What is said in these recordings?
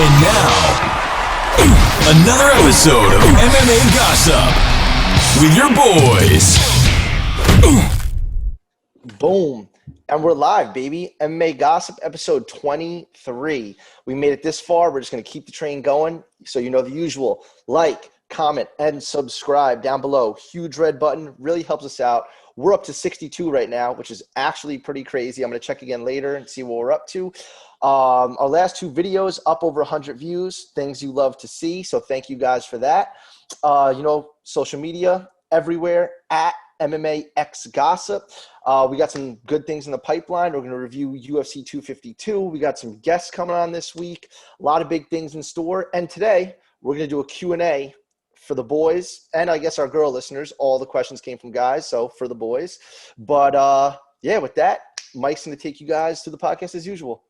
And now, another episode of MMA Gossip with your boys. Boom. And we're live, baby. MMA Gossip, episode 23. We made it this far. We're just going to keep the train going. So you know the usual. Like, comment, and subscribe down below. Huge red button. Really helps us out. We're up to 62 right now, which is actually pretty crazy. I'm going to check again later and see what we're up to. Our last two videos up over 100 views. Things you love to see. So thank you guys for that. Social media everywhere at MMA X Gossip. We got some good things in the pipeline. We're going to review UFC 252. We got some guests coming on this week. A lot of big things in store. And today we're going to do a Q&A for the boys and I guess our girl listeners. All the questions came from guys, so for the boys. But with that, Mike's going to take you guys to the podcast as usual.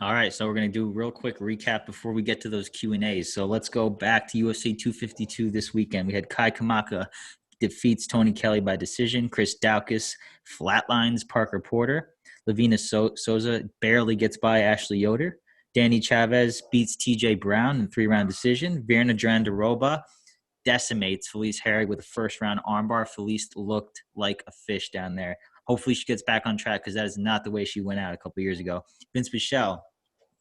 All right, so we're going to do a real quick recap before we get to those Q&As. So let's go back to UFC 252 this weekend. We had Kai Kamaka defeats Tony Kelly by decision. Chris Daukaus flatlines Parker Porter. Lavina Souza barely gets by Ashley Yoder. Danny Chavez beats TJ Brown in 3-round decision. Virna Jandiroba decimates Felice Herrig with a first-round armbar. Felice looked like a fish down there. Hopefully she gets back on track because that is not the way she went out a couple years ago. Vince Michelle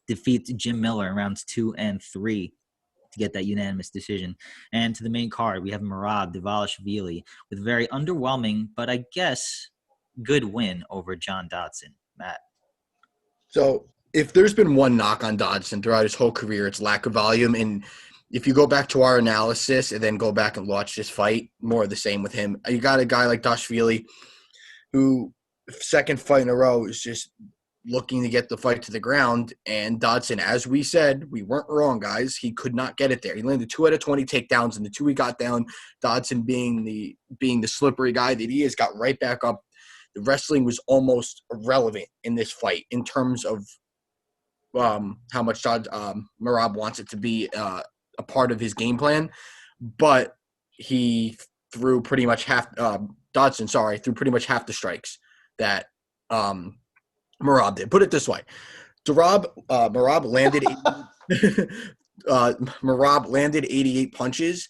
defeats Jim Miller in rounds 2 and 3 to get that unanimous decision. And to the main card, we have Merab Dvalishvili with a very underwhelming, but I guess good win over John Dodson. Matt. So if there's been one knock on Dodson throughout his whole career, it's lack of volume. And if you go back to our analysis and then go back and watch this fight, more of the same with him. You got a guy like Dvalishvili who second fight in a row is just looking to get the fight to the ground. And Dodson, as we said, we weren't wrong, guys. He could not get it there. He landed 2 out of 20 takedowns, and the 2 he got down, Dodson being the slippery guy that he is, got right back up. The wrestling was almost irrelevant in this fight in terms of how much Merab wants it to be a part of his game plan. But he threw pretty much Dodson threw pretty much half the strikes that Merab did. Put it this way. Merab landed 88 punches,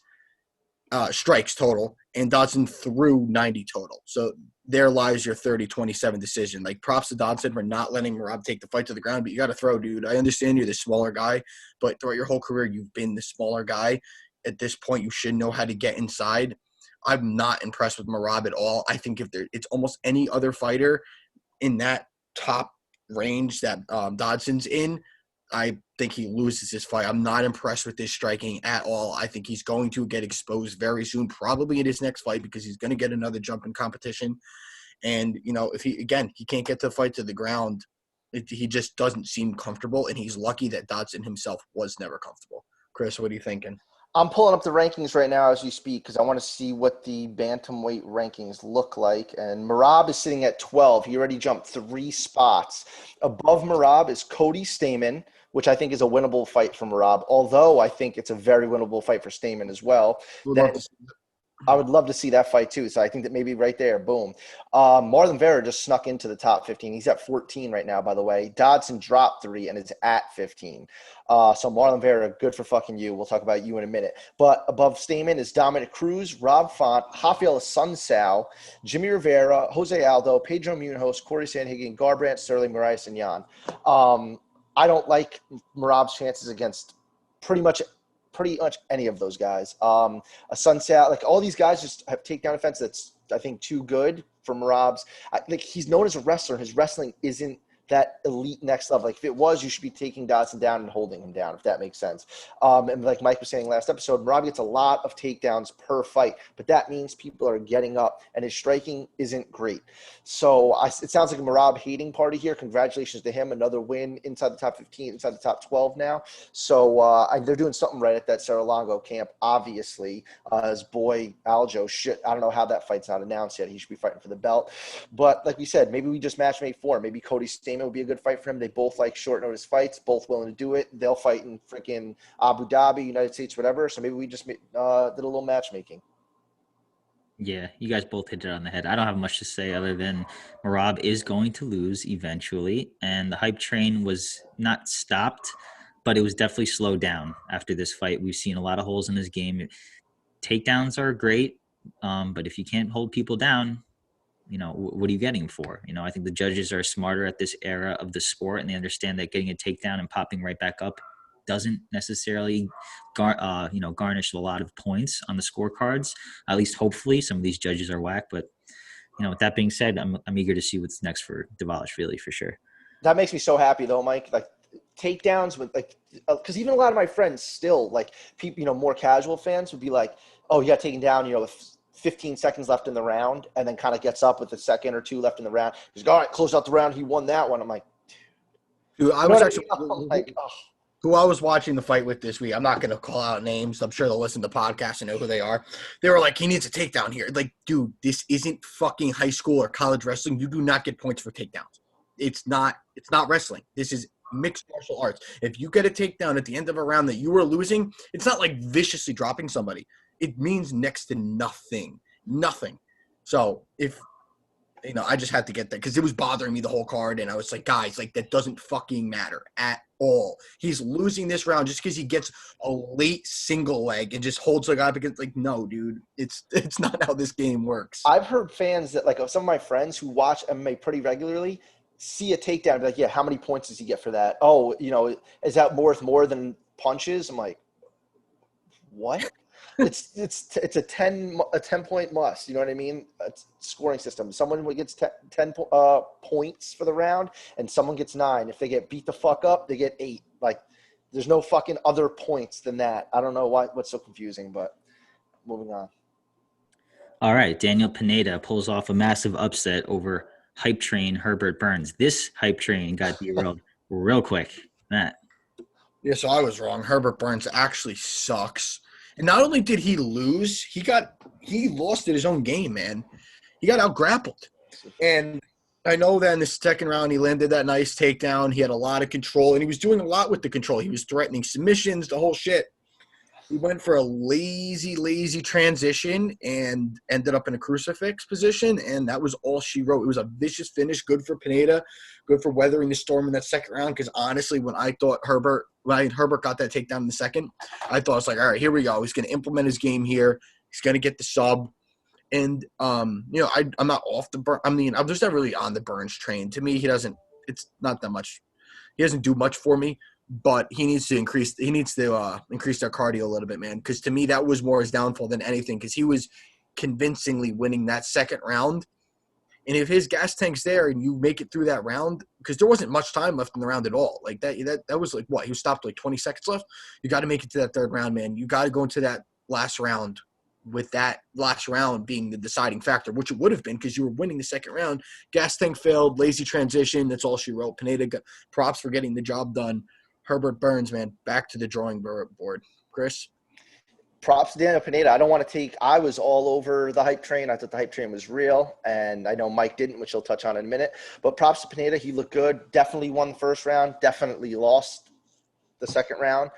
strikes total, and Dodson threw 90 total. So there lies your 30-27 decision. Like, props to Dodson for not letting Merab take the fight to the ground, but you got to throw, dude. I understand you're the smaller guy, but throughout your whole career, you've been the smaller guy. At this point, you should know how to get inside. I'm not impressed with Merab at all. I think it's almost any other fighter in that top range that Dodson's in, I think he loses this fight. I'm not impressed with this striking at all. I think he's going to get exposed very soon, probably in his next fight, because he's going to get another jump in competition. And, if he can't get the fight to the ground, he just doesn't seem comfortable, and he's lucky that Dodson himself was never comfortable. Chris, what are you thinking? I'm pulling up the rankings right now as you speak because I want to see what the bantamweight rankings look like. And Merab is sitting at 12. He already jumped 3 spots. Above Merab is Cody Stamann, which I think is a winnable fight for Merab, although I think it's a very winnable fight for Stamann as well. I would love to see that fight too. So I think that maybe right there, boom. Marlon Vera just snuck into the top 15. He's at 14 right now, by the way. Dodson dropped 3 and is at 15. So Marlon Vera, good for fucking you. We'll talk about you in a minute. But above Stamann is Dominic Cruz, Rob Font, Rafael Sunsao, Jimmy Rivera, Jose Aldo, Pedro Munoz, Corey Sandhagen, Garbrandt, Sterling, Moraes, and Jan. I don't like Merab's chances against pretty much any of those guys. A Sunsao, like all these guys just have takedown defense that's, I think, too good for Merab's. He's known as a wrestler. His wrestling isn't that elite next level. Like, if it was, you should be taking Dodson down and holding him down, if that makes sense. And like Mike was saying last episode, Merab gets a lot of takedowns per fight, but that means people are getting up, and his striking isn't great. So it sounds like a Merab hating party here. Congratulations to him. Another win inside the top 15, inside the top 12 now. So they're doing something right at that Serra-Longo camp, obviously. His boy Aljo, I don't know how that fight's not announced yet. He should be fighting for the belt. But like we said, maybe we just match made 4. Maybe Cody Stamann would be a good fight for him. They both like short notice fights, both willing to do it. They'll fight in freaking Abu Dhabi, United States, whatever. So maybe we just did a little matchmaking. Yeah, you guys both hit it on the head. I don't have much to say other than Merab is going to lose eventually, and the hype train was not stopped but it was definitely slowed down after this fight. We've seen a lot of holes in his game. Takedowns are great, but if you can't hold people down, what are you getting for? I think the judges are smarter at this era of the sport, and they understand that getting a takedown and popping right back up doesn't necessarily garnish a lot of points on the scorecards. At least hopefully some of these judges are whack. But with that being said, I'm eager to see what's next for Dvalishvili for sure. That makes me so happy though, Mike. Like takedowns with because even a lot of my friends still people, more casual fans would be like, oh, he got taken down, with 15 seconds left in the round, and then kind of gets up with a second or two left in the round. He's like, all right, close out the round. He won that one. I'm like, dude, I was actually I'm like, oh. Who I was watching the fight with this week. I'm not going to call out names. I'm sure they'll listen to the podcast and know who they are. They were like, he needs a takedown here. Like, dude, this isn't fucking high school or college wrestling. You do not get points for takedowns. It's not wrestling. This is mixed martial arts. If you get a takedown at the end of a round that you were losing, it's not like viciously dropping somebody. It means next to nothing. Nothing. So if I just had to get that because it was bothering me the whole card, and I was like, guys, that doesn't fucking matter at all. He's losing this round just because he gets a late single leg and just holds the guy up against. No, dude, it's not how this game works. I've heard fans that some of my friends who watch MMA pretty regularly see a takedown and be like, yeah, how many points does he get for that? Oh, is that worth more than punches? I'm like, what? It's a 10-point must. You know what I mean? It's a scoring system. Someone gets 10 points for the round, and someone gets 9. If they get beat the fuck up, they get 8. There's no fucking other points than that. I don't know what's so confusing, but moving on. All right, Daniel Pineda pulls off a massive upset over hype train Herbert Burns. This hype train got derailed real quick. Matt. Yeah, so I was wrong. Herbert Burns actually sucks. And not only did he lose, he lost at his own game, man. He got out-grappled. And I know that in the second round he landed that nice takedown. He had a lot of control, and he was doing a lot with the control. He was threatening submissions, the whole shit. He went for a lazy transition and ended up in a crucifix position, and that was all she wrote. It was a vicious finish, good for Pineda, good for weathering the storm in that second round, because honestly, when Herbert got that takedown in the second, I thought, it's like, all right, here we go. He's going to implement his game here. He's going to get the sub. And, I'm not off the burn. I mean, I'm just not really on the Burns train. To me, it's not that much. He doesn't do much for me. But he needs to increase their cardio a little bit, man. Because to me, that was more his downfall than anything. Because he was convincingly winning that second round. And if his gas tank's there and you make it through that round, because there wasn't much time left in the round at all. That was what? He was stopped 20 seconds left. You got to make it to that third round, man. You got to go into that last round with that last round being the deciding factor, which it would have been because you were winning the second round. Gas tank failed, lazy transition. That's all she wrote. Pineda got props for getting the job done. Herbert Burns, man, back to the drawing board. Chris? Props to Daniel Pineda. I was all over the hype train. I thought the hype train was real, and I know Mike didn't, which he'll touch on in a minute. But props to Pineda. He looked good. Definitely won the first round. Definitely lost the second round.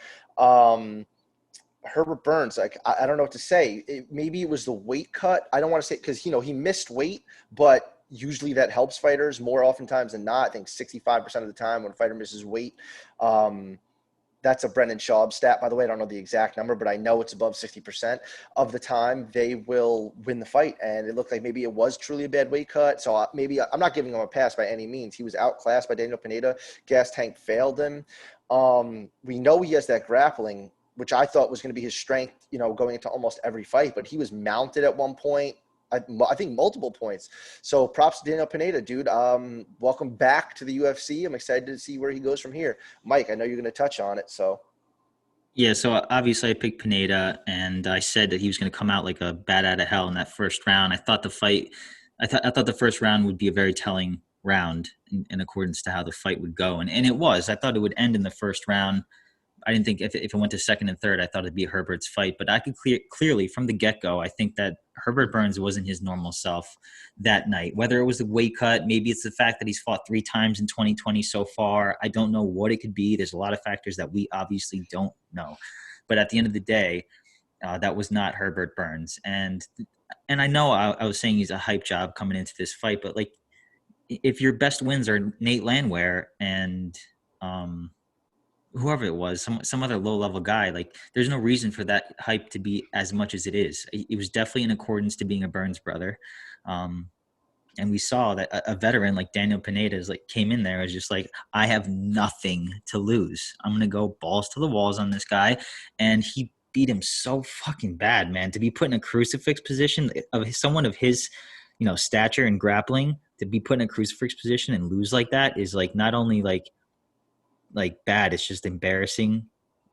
Herbert Burns, I don't know what to say. Maybe it was the weight cut. I don't want to say because, he missed weight, but usually that helps fighters more oftentimes than not. I think 65% of the time when a fighter misses weight, that's a Brendan Schaub stat, by the way. I don't know the exact number, but I know it's above 60% of the time they will win the fight. And it looked like maybe it was truly a bad weight cut. So maybe I'm not giving him a pass by any means. He was outclassed by Daniel Pineda. Gas tank failed him. We know he has that grappling, which I thought was going to be his strength, going into almost every fight. But he was mounted at one point. I think multiple points. So props to Daniel Pineda, dude. Welcome back to the UFC. I'm excited to see where he goes from here. Mike, I know you're going to touch on it. So. Yeah, so obviously I picked Pineda, and I said that he was going to come out like a bat out of hell in that first round. I thought the first round would be a very telling round in accordance to how the fight would go. And it was. I thought it would end in the first round. I didn't think if it went to second and third, I thought it'd be Herbert's fight. But I could clearly from the get-go, I think that Herbert Burns wasn't his normal self that night. Whether it was the weight cut, maybe it's the fact that he's fought 3 times in 2020 so far. I don't know what it could be. There's a lot of factors that we obviously don't know. But at the end of the day, that was not Herbert Burns. And I know I was saying he's a hype job coming into this fight, but if your best wins are Nate Landwehr and whoever it was, some other low level guy. Like, there's no reason for that hype to be as much as it is. It was definitely in accordance to being a Burns brother. And we saw that a veteran like Daniel Pineda is like came in there as just like, I have nothing to lose. I'm gonna go balls to the walls on this guy, and he beat him so fucking bad, man. To be put in a crucifix position of someone of his, stature and grappling, to be put in a crucifix position and lose like that is like not only like bad, it's just embarrassing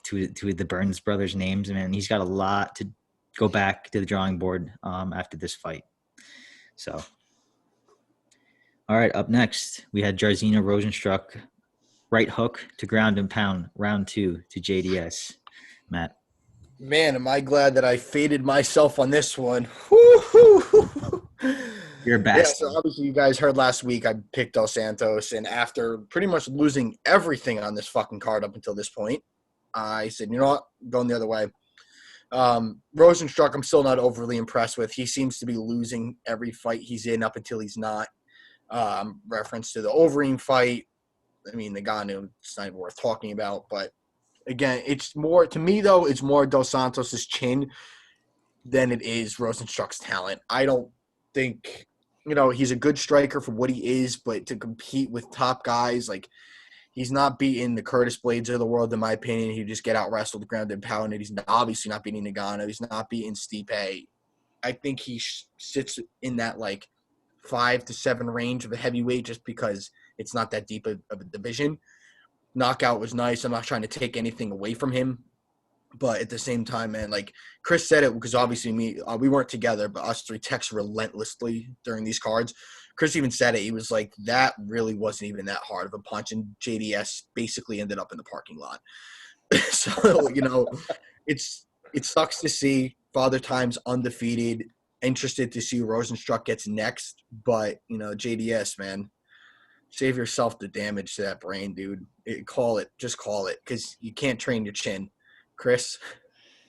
to the Burns brothers' names, man. He's got a lot to go back to the drawing board after this fight. So. All right, up next, we had Jairzinho Rozenstruik, right hook to ground and pound, round 2 to JDS. Matt. Man, am I glad that I faded myself on this one. Woo-hoo. You're a bastard. Yeah, so obviously you guys heard last week I picked Dos Santos, and after pretty much losing everything on this fucking card up until this point, I said, you know what, I'm going the other way. Rozenstruik, I'm still not overly impressed with. He seems to be losing every fight he's in up until he's not. Reference to the Overeem fight. I mean, the guy, it's not even worth talking about. But again, it's more, to me though, it's more Dos Santos' chin than it is Rozenstruik's talent. I don't think, he's a good striker for what he is, but to compete with top guys, like, he's not beating the Curtis Blades of the world, in my opinion. He just get out wrestled, ground and pounded. He's obviously not beating Nagano. He's not beating Stipe. I think he sits in that, 5 to 7 range of a heavyweight just because it's not that deep of a division. Knockout was nice. I'm not trying to take anything away from him. But at the same time, man, Chris said it, because obviously we weren't together, but us three text relentlessly during these cards. Chris even said it. He was like, that really wasn't even that hard of a punch. And JDS basically ended up in the parking lot. So, it sucks to see Father Time's undefeated. Interested to see who Rozenstruik gets next, but JDS, man, save yourself the damage to that brain, dude. Just call it, because you can't train your chin. Chris?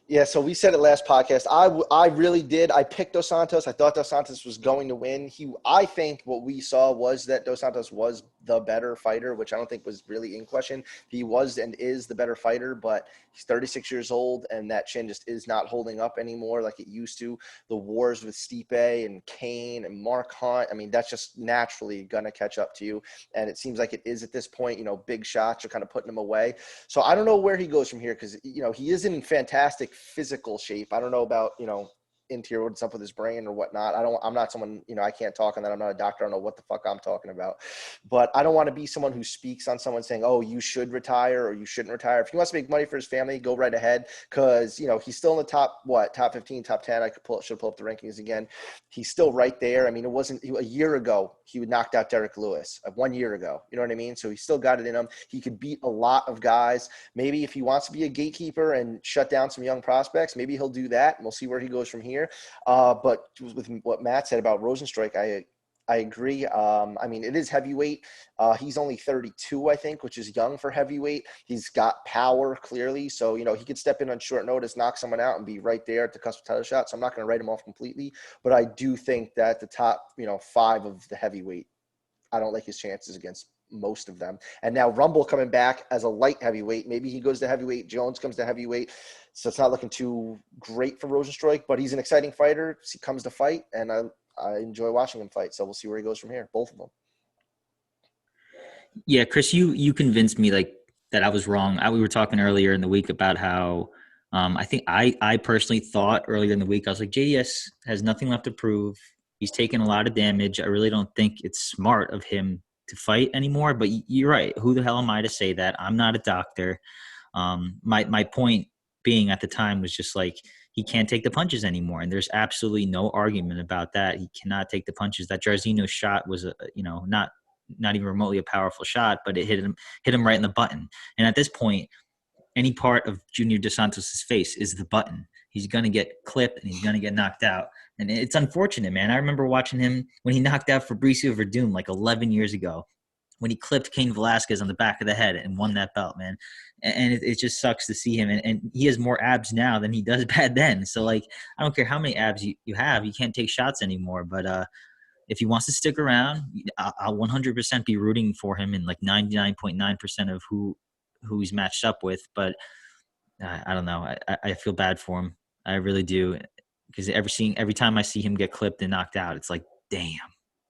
Yeah, so we said it last podcast. I really did. I picked Dos Santos. I thought Dos Santos was going to win. I think what we saw was that Dos Santos was the better fighter, which I don't think was really in question. He was and is the better fighter, but he's 36 years old, and that chin just is not holding up anymore like it used to. The wars with Stipe and Kane and Mark Hunt, I mean, that's just naturally going to catch up to you, and it seems like it is at this point. Big shots are kind of putting him away. So I don't know where he goes from here, because, he is in fantastic physical shape. I don't know about, interior, what's up with his brain or whatnot. I'm not someone, I can't talk on that. I'm not a doctor. I don't know what the fuck I'm talking about, but I don't want to be someone who speaks on someone saying, oh, you should retire or you shouldn't retire. If he wants to make money for his family, go right ahead. Cause he's still in the top 15, top 10. Should pull up the rankings again. He's still right there. I mean, it wasn't a year ago, he would knocked out Derek Lewis 1 year ago. You know what I mean? So he still got it in him. He could beat a lot of guys. Maybe if he wants to be a gatekeeper and shut down some young prospects, maybe he'll do that. And we'll see where he goes from here. But with what Matt said about Rozenstruik, I agree. I mean, it is heavyweight. He's only 32, I think, which is young for heavyweight. He's got power, clearly. So, he could step in on short notice, knock someone out, and be right there at the cusp of title shot. So I'm not going to write him off completely. But I do think that the top, 5 of the heavyweight, I don't like his chances against most of them. And now Rumble coming back as a light heavyweight. Maybe he goes to heavyweight. Jones comes to heavyweight. So it's not looking too great for Rozenstruik, but he's an exciting fighter. He comes to fight, and I enjoy watching him fight. So we'll see where he goes from here, both of them. Yeah, Chris, you convinced me that I was wrong. We were talking earlier in the week about how I think I personally thought earlier in the week, I was like, JDS has nothing left to prove. He's taken a lot of damage. I really don't think it's smart of him to fight anymore. But you're right. Who the hell am I to say that? I'm not a doctor. My point being at the time was just he can't take the punches anymore, and there's absolutely no argument about that. He cannot take the punches. That Jairzinho shot was not even remotely a powerful shot, but it hit him right in the button. And at this point, any part of Junior Dos Santos' face is the button. He's going to get clipped and he's going to get knocked out. And it's unfortunate, man. I remember watching him when he knocked out Fabricio Verdum 11 years ago, when he clipped Cain Velasquez on the back of the head and won that belt, man. And it just sucks to see him. And he has more abs now than he does back then. So, I don't care how many abs you have. You can't take shots anymore. But if he wants to stick around, I'll 100% be rooting for him. And 99.9% of who who he's matched up with, but I don't know. I feel bad for him. I really do, because every time I see him get clipped and knocked out, it's like, damn.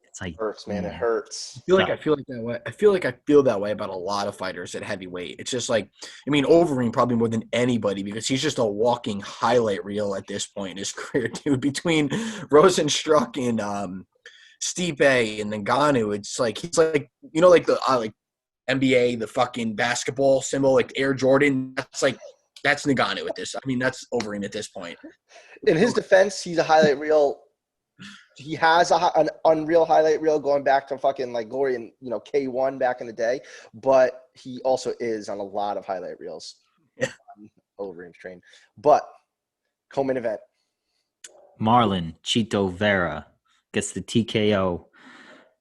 It's like, Hurts, man. It damn. hurts. I feel like that way. I feel like I feel that way about a lot of fighters at heavyweight. It's just like, I mean, Overeem probably more than anybody, because he's just a walking highlight reel at this point in his career, dude. Between Rozenstruik and Stipe and Ngannou, it's like he's like, you know, like the like NBA, the fucking basketball symbol, like Air Jordan. That's Ngannou at this. I mean, that's Overeem at this point. In his defense, he's a highlight reel. He has an unreal highlight reel going back to fucking like Glory and, you know, K1 back in the day, but he also is on a lot of highlight reels. Yeah. Overeem's train. But co-main event. Marlon Chito Vera gets the TKO.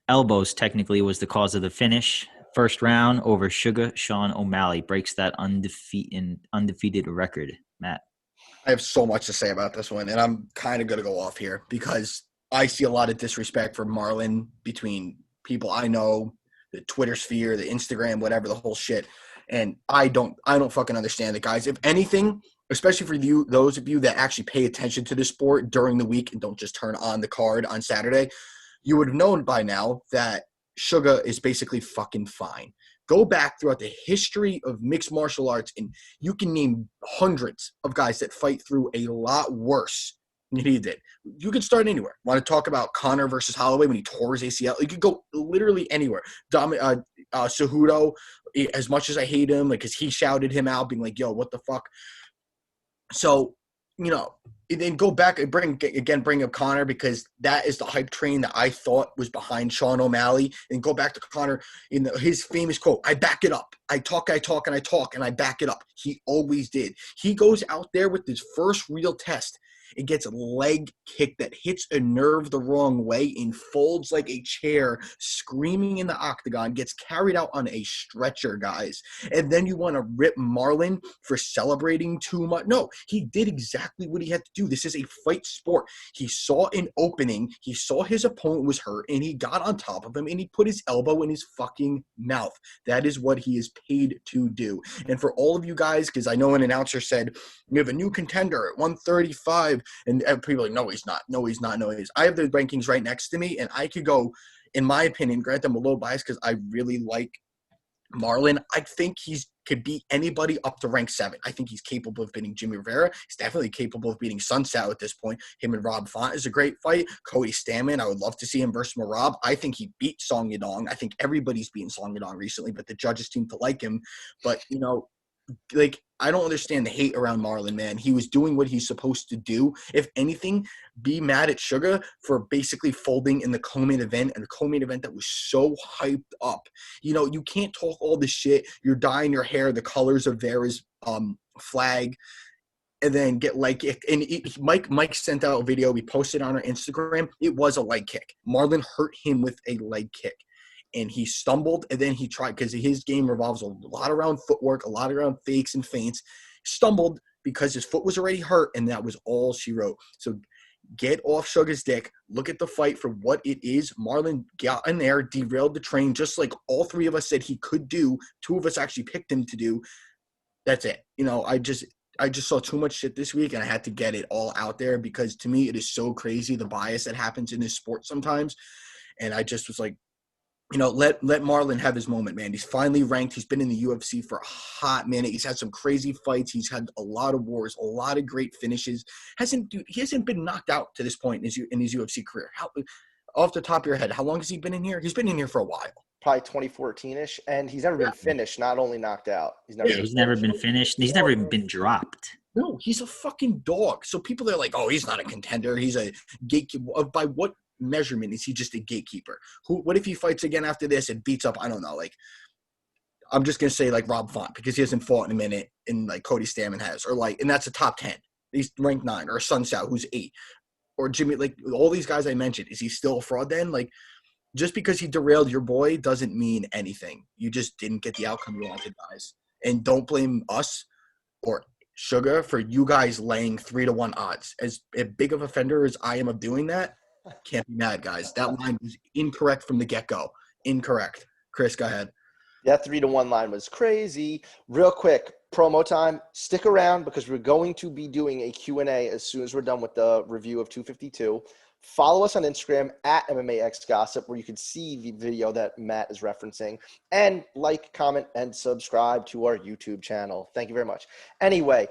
Elbows technically was the cause of the finish. First round over Sugar Sean O'Malley breaks that undefeated record. Matt. I have so much to say about this one, and I'm kind of going to go off here because I see a lot of disrespect for Marlon between people I know, the Twitter sphere, the Instagram, whatever, the whole shit. And I don't fucking understand it, guys. If anything, especially for you, those of you that actually pay attention to this sport during the week and don't just turn on the card on Saturday, you would have known by now that Sugar is basically fucking fine. Go back throughout the history of mixed martial arts, and you can name hundreds of guys that fight through a lot worse than he did. You can start anywhere. Want to talk about Conor versus Holloway when he tore his ACL? You could go literally anywhere. Cejudo, as much as I hate him, like, because he shouted him out, being like, yo, what the fuck? So, you know, and then go back and bring up Conor, because that is the hype train that I thought was behind Sean O'Malley. And go back to Conor in his famous quote, I back it up. I talk, and I back it up. He always did. He goes out there with his first real test and gets a leg kick that hits a nerve the wrong way and folds like a chair, screaming in the octagon, gets carried out on a stretcher, guys. And then you want to rip Marlon for celebrating too much? No, he did exactly what he had to do. This is a fight sport. He saw an opening, he saw his opponent was hurt, and he got on top of him, and he put his elbow in his fucking mouth. That is what he is paid to do. And for all of you guys, because I know an announcer said, we have a new contender at 135, and people are like, no, he's not. I have the rankings right next to me, and I could go, in my opinion, grant I'm a little biased because I really like Marlon. I think he's could beat anybody up to rank 7. I think he's capable of beating Jimmy Rivera. He's definitely capable of beating Sun Tzu at this point. Him and Rob Font is a great fight. Cody Stamann, I would love to see him versus Merab. I think he beat Song Yadong. I think everybody's beaten Song Yadong recently, but the judges seem to like him. But, you know, like, I don't understand the hate around Marlon, man. He was doing what he's supposed to do. If anything, be mad at Sugar for basically folding in the co-main event, and a co-main event that was so hyped up. You know, you can't talk all this shit. You're dyeing your hair the colors of Vera's flag, and then get like it. And Mike sent out a video. We posted on our Instagram. It was a leg kick. Marlon hurt him with a leg kick. And he stumbled, and then he tried, because his game revolves a lot around footwork, a lot around fakes and feints. Stumbled because his foot was already hurt, and that was all she wrote. So get off Sugar's dick. Look at the fight for what it is. Marlon got in there, derailed the train, just like all 3 of us said he could do. 2 of us actually picked him to do. That's it. You know, I just saw too much shit this week, and I had to get it all out there, because to me it is so crazy, the bias that happens in this sport sometimes. And I just was like, you know, let Marlon have his moment, man. He's finally ranked. He's been in the UFC for a hot minute. He's had some crazy fights. He's had a lot of wars, a lot of great finishes. He hasn't been knocked out to this point in his UFC career. Off the top of your head, how long has he been in here? He's been in here for a while. Probably 2014-ish, and he's never been finished, not only knocked out. He's never been finished. He's never even been dropped. No, he's a fucking dog. So people are like, oh, he's not a contender. He's a gatekeeper. By what measurement is he just a gatekeeper? What if he fights again after this and beats up, I don't know, like, I'm just gonna say like Rob Font, because he hasn't fought in a minute, and like Cody Stamann has, or like, and that's a top 10. He's ranked 9, or Sun Tzu, who's 8, or Jimmy, like all these guys I mentioned. Is he still a fraud then? Like, just because he derailed your boy doesn't mean anything. You just didn't get the outcome you wanted, guys. And don't blame us or Sugar for you guys laying 3-1 odds. As big of a offender as I am of doing that, can't be mad, guys. That line was incorrect from the get-go. Incorrect. Chris, go ahead. That 3-1 line was crazy. Real quick, promo time. Stick around because we're going to be doing a Q&A as soon as we're done with the review of 252. Follow us on Instagram at MMAX Gossip, where you can see the video that Matt is referencing. And like, comment, and subscribe to our YouTube channel. Thank you very much. Anyway,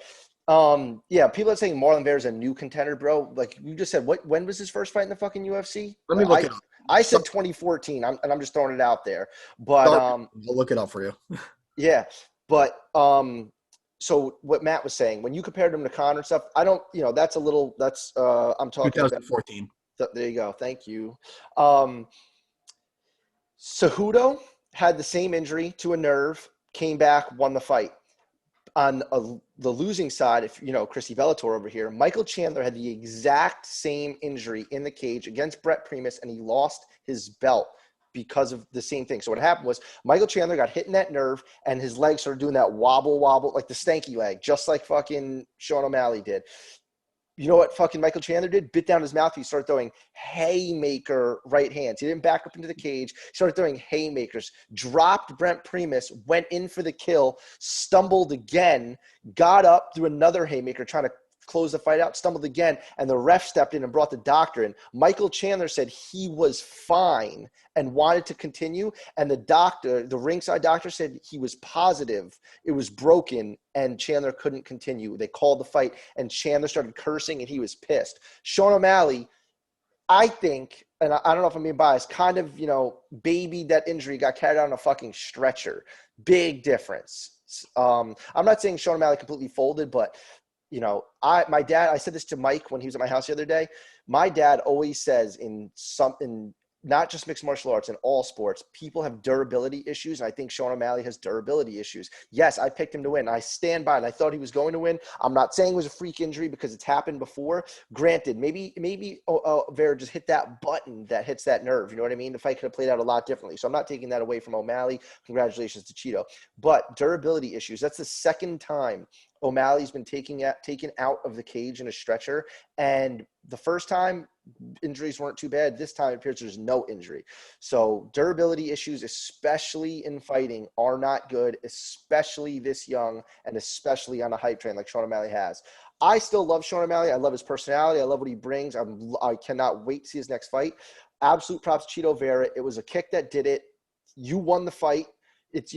people are saying Marlon Vera is a new contender, bro. Like you just said, when was his first fight in the fucking UFC? Let me look it up. I said 2014. I'm just throwing it out there. But I'll look it up for you. Yeah. But so what Matt was saying, when you compared him to Conor and stuff, I don't, that's a little, I'm talking 2014. There you go. Thank you. Cejudo had the same injury to a nerve, came back, won the fight. On the losing side, if Chrissy Bellator over here, Michael Chandler had the exact same injury in the cage against Brett Primus, and he lost his belt because of the same thing. So what happened was Michael Chandler got hit in that nerve, and his legs started doing that wobble, like the stanky leg, just like fucking Sean O'Malley did. You know what fucking Michael Chandler did? Bit down his mouth. He started throwing haymaker right hands. He didn't back up into the cage. He started throwing haymakers. Dropped Brent Primus, went in for the kill, stumbled again, got up, threw another haymaker, trying to close the fight out, stumbled again, and the ref stepped in and brought the doctor in. Michael Chandler said he was fine and wanted to continue, and the ringside doctor said he was positive it was broken and Chandler couldn't continue. They called the fight, and Chandler started cursing, and he was pissed. Sean O'Malley, I think, and I don't know if I'm being biased, kind of, babied that injury, got carried out on a fucking stretcher. Big difference. I'm not saying Sean O'Malley completely folded, but my dad, I said this to Mike when he was at my house the other day. My dad always says in not just mixed martial arts, in all sports, people have durability issues. And I think Sean O'Malley has durability issues. Yes, I picked him to win. I stand by it. I thought he was going to win. I'm not saying it was a freak injury because it's happened before. Granted, maybe Vera just hit that button that hits that nerve. You know what I mean? The fight could have played out a lot differently. So I'm not taking that away from O'Malley. Congratulations to Chito. But durability issues, that's the second time O'Malley's been taken out of the cage in a stretcher. And the first time, injuries weren't too bad. This time it appears there's no injury. So durability issues, especially in fighting, are not good, especially this young and especially on a hype train like Sean O'Malley has. I still love Sean O'Malley. I love his personality. I love what he brings. I cannot wait to see his next fight. Absolute props to Chito Vera. It was a kick that did it. You won the fight. It's,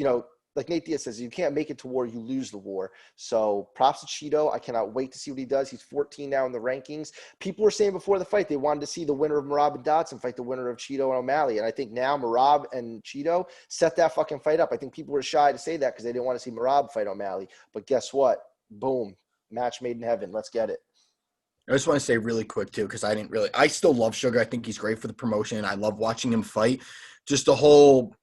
like Nate Diaz says, you can't make it to war, you lose the war. So props to Chito. I cannot wait to see what he does. He's 14 now in the rankings. People were saying before the fight they wanted to see the winner of Merab and Dodson fight the winner of Chito and O'Malley. And I think now Merab and Chito set that fucking fight up. I think people were shy to say that because they didn't want to see Merab fight O'Malley. But guess what? Boom. Match made in heaven. Let's get it. I just want to say really quick, too, because I still love Sugar. I think he's great for the promotion. I love watching him fight. Just the whole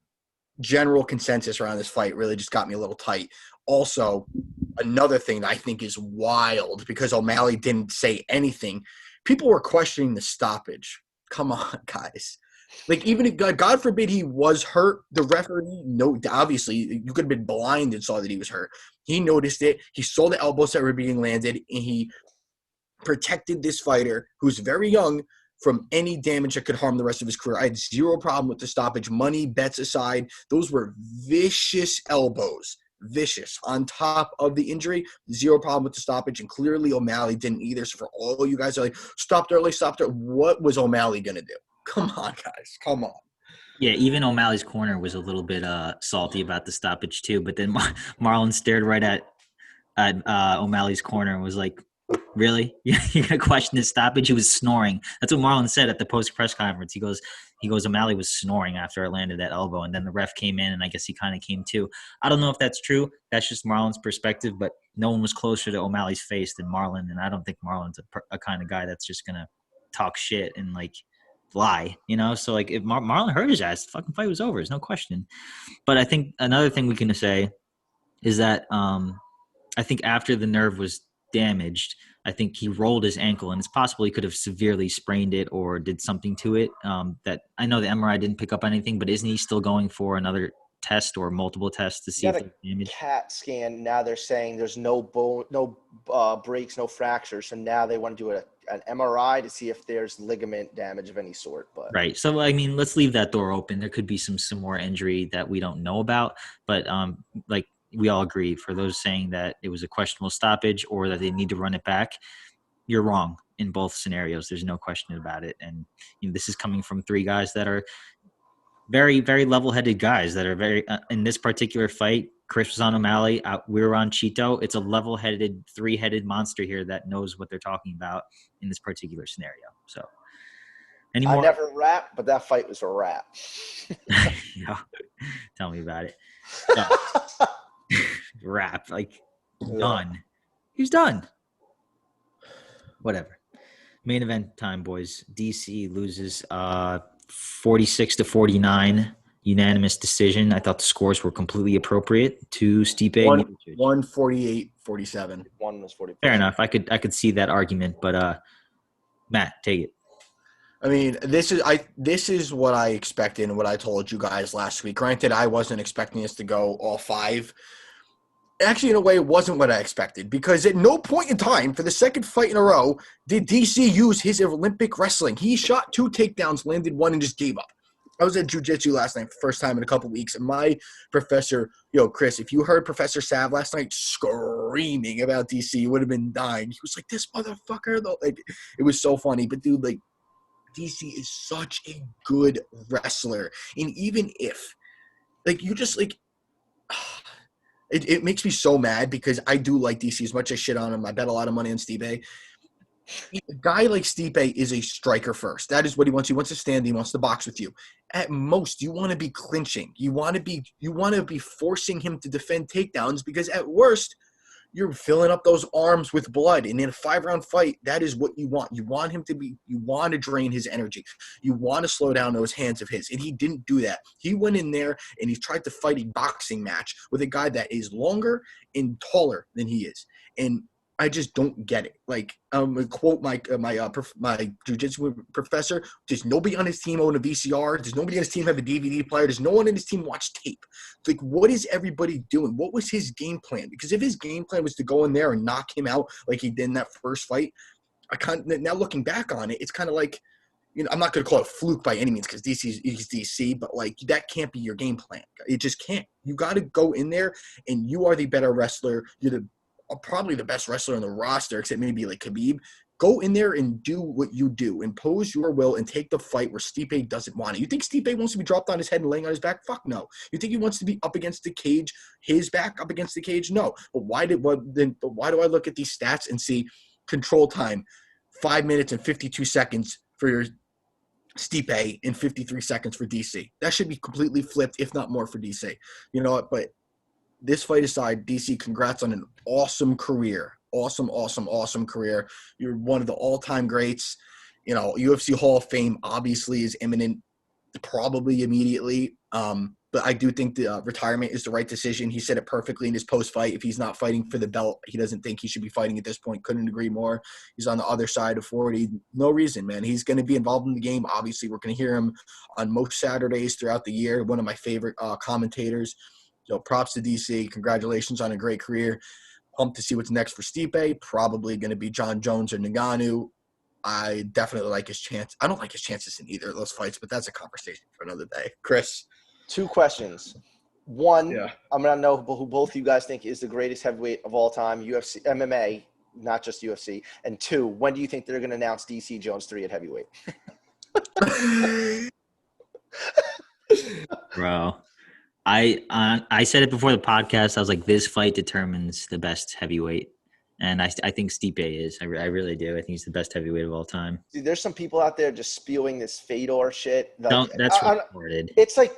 general consensus around this fight really just got me a little tight. Also, another thing that I think is wild, because O'Malley didn't say anything, people were questioning the stoppage. Come on, guys. Like, even if, God forbid, he was hurt, the referee, obviously, you could have been blind and saw that he was hurt. He noticed it. He saw the elbows that were being landed, and he protected this fighter, who's very young, from any damage that could harm the rest of his career. I had zero problem with the stoppage. Money, bets aside, those were vicious elbows. Vicious. On top of the injury, zero problem with the stoppage, and clearly O'Malley didn't either. So for all you guys are like, stopped early. What was O'Malley going to do? Come on, guys. Come on. Yeah, even O'Malley's corner was a little bit salty about the stoppage too. But then Marlon stared right at O'Malley's corner and was like, really? You're gonna question his stoppage? He was snoring. That's what Marlon said at the post press conference. He goes, O'Malley was snoring after I landed that elbow, and then the ref came in, and I guess he kind of came too. I don't know if that's true. That's just Marlon's perspective, but no one was closer to O'Malley's face than Marlon, and I don't think Marlon's a kind of guy that's just gonna talk shit and like lie, So like if Marlon hurt his ass, the fucking fight was over. There's no question. But I think another thing we can say is that I think after the nerve was damaged, I think he rolled his ankle, and it's possible he could have severely sprained it or did something to it. That I know the MRI didn't pick up anything, but isn't he still going for another test or multiple tests to see if there's damage? CAT scan. Now they're saying there's no bone, no breaks, no fractures. So now they want to do a an MRI to see if there's ligament damage of any sort. But Right. So, I mean, let's leave that door open. There could be some more injury that we don't know about. But, like, we all agree, for those saying that it was a questionable stoppage or that they need to run it back, you're wrong in both scenarios. There's no question about it. And this is coming from three guys that are very, very level-headed guys that are very in this particular fight. Chris was on O'Malley. We were on Chito. It's a level-headed, three-headed monster here that knows what they're talking about in this particular scenario. So, I never rap, but that fight was a rap. Tell me about it. Rap, like, done. He's done. Whatever. Main event time, boys. DC loses 46-49, unanimous decision. I thought the scores were completely appropriate to Stipe. 148-47. One was 40. Fair enough. I could see that argument, but Matt, take it. I mean, this is what I expected and what I told you guys last week. Granted, I wasn't expecting us to go all five. Actually, in a way, it wasn't what I expected, because at no point in time for the second fight in a row did DC use his Olympic wrestling. He shot 2 takedowns, landed 1, and just gave up. I was at jiu-jitsu last night, first time in a couple weeks, and my professor, Chris, if you heard Professor Sav last night screaming about DC, you would have been dying. He was like, this motherfucker, though. Like, it was so funny. But, dude, like, DC is such a good wrestler. And even if, like, you just, like, it makes me so mad, because I do like DC as much as I shit on him. I bet a lot of money on Stipe. A guy like Stipe is a striker first. That is what he wants. He wants to stand. He wants to box with you. At most, you want to be clinching. You want to be forcing him to defend takedowns, because at worst, you're filling up those arms with blood. And in a 5-round fight, that is what you want. You want to drain his energy. You want to slow down those hands of his. And he didn't do that. He went in there and he tried to fight a boxing match with a guy that is longer and taller than he is. And I just don't get it. Like, quote my jiu-jitsu professor, does nobody on his team own a VCR? Does nobody on his team have a DVD player? Does no one in his team watch tape? Like, what is everybody doing? What was his game plan? Because if his game plan was to go in there and knock him out like he did in that first fight, now looking back on it, it's kind of like, I'm not going to call it fluke by any means, because he's DC, but, like, that can't be your game plan. It just can't. You got to go in there, and you are the better wrestler. You're probably the best wrestler on the roster, except maybe like Khabib. Go in there and do what you do. Impose your will and take the fight where Stipe doesn't want it. You think Stipe wants to be dropped on his head and laying on his back? Fuck no. You think he wants to be up against the cage, his back up against the cage? No. But why do I look at these stats and see control time, 5 minutes and 52 seconds for your Stipe and 53 seconds for DC? That should be completely flipped, if not more, for DC. You know what? But this fight aside, DC, congrats on an awesome career. Awesome career. You're one of the all-time greats. UFC Hall of Fame obviously is imminent, probably immediately. But I do think the retirement is the right decision. He said it perfectly in his post-fight. If he's not fighting for the belt, he doesn't think he should be fighting at this point. Couldn't agree more. He's on the other side of 40. No reason, man. He's going to be involved in the game. Obviously, we're going to hear him on most Saturdays throughout the year. One of my favorite commentators. So props to DC. Congratulations on a great career. Pumped to see what's next for Stipe. Probably going to be John Jones or Ngannou. I definitely like his chance. I don't like his chances in either of those fights, but that's a conversation for another day. Chris. 2 questions. One, Yeah. I'm going to know who both of you guys think is the greatest heavyweight of all time, UFC, MMA, not just UFC. And 2, when do you think they're going to announce DC Jones 3 at heavyweight? Bro. I said it before the podcast. I was like, this fight determines the best heavyweight. And I think Stipe is. I really do. I think he's the best heavyweight of all time. Dude, there's some people out there just spewing this Fedor shit. Like, that's retarded. It's like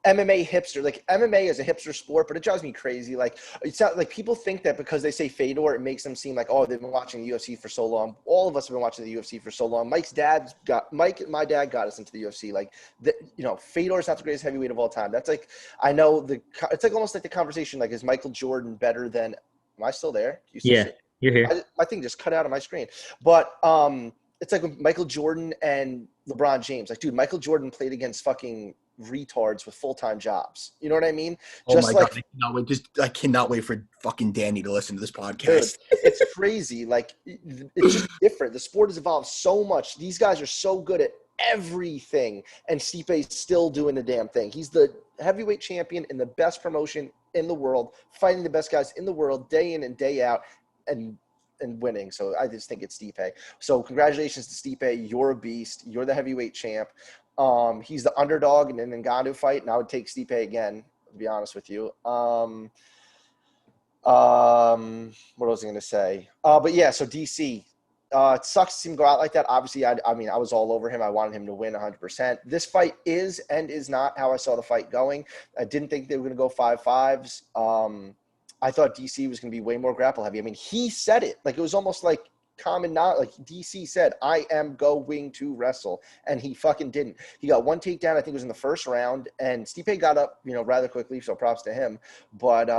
MMA hipster. Like, MMA is a hipster sport, but it drives me crazy. Like, it's not like people think that because they say Fedor, it makes them seem like, oh, they've been watching the UFC for so long. All of us have been watching the UFC for so long. My dad got us into the UFC. Like, Fedor is not the greatest heavyweight of all time. That's like, it's like almost like the conversation. Like, is Michael Jordan better than? Am I still there? Yeah, you're here. My thing just cut out of my screen. But it's like Michael Jordan and LeBron James. Like, dude, Michael Jordan played against fucking retards with full-time jobs. You know what I mean? Oh Just my God, like, I cannot wait. I cannot wait for fucking Danny to listen to this dude, podcast. it's crazy. Like, it's just different. The sport has evolved so much. These guys are so good at everything, and Stipe's still doing the damn thing. He's the heavyweight champion in the best promotion in the world, fighting the best guys in the world day in and day out, and winning. So I just think it's Stipe. So congratulations to Stipe. You're a beast. You're the heavyweight champ. He's the underdog in an Ngannou fight, and I would take Stipe again, to be honest with you. What was I going to say? But yeah, so DC. It sucks to see him go out like that. Obviously, I mean, I was all over him. I wanted him to win 100%. This fight is and is not how I saw the fight going. I didn't think they were going to go 5-5s. I thought DC was going to be way more grapple heavy. I mean, he said it. Like, it was almost like common knowledge. Like, DC said, I am going to wrestle. And he fucking didn't. He got one takedown, I think it was in the first round. And Stipe got up, rather quickly, so props to him. But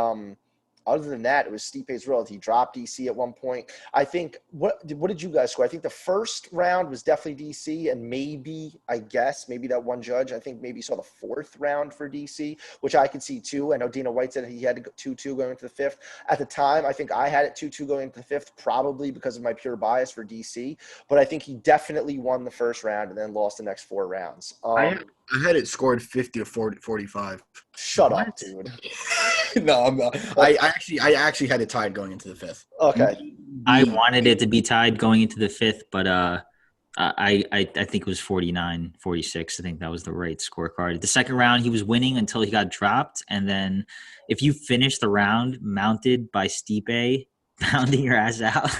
other than that, it was Stipe's world. He dropped DC at one point. I think, what did you guys score? I think the first round was definitely DC, and maybe that one judge, I think maybe saw the fourth round for DC, which I could see too. I know Dana White said he had to go 2-2 going into the fifth. At the time, I think I had it 2-2 going into the fifth, probably because of my pure bias for DC. But I think he definitely won the first round and then lost the next 4 rounds. I had it scored 50 to 45. Shut up, dude. No, I'm not. I actually had it tied going into the fifth. Okay. I wanted it to be tied going into the fifth, but I think it was 49-46. I think that was the right scorecard. The second round, he was winning until he got dropped. And then if you finish the round mounted by Stipe pounding your ass out.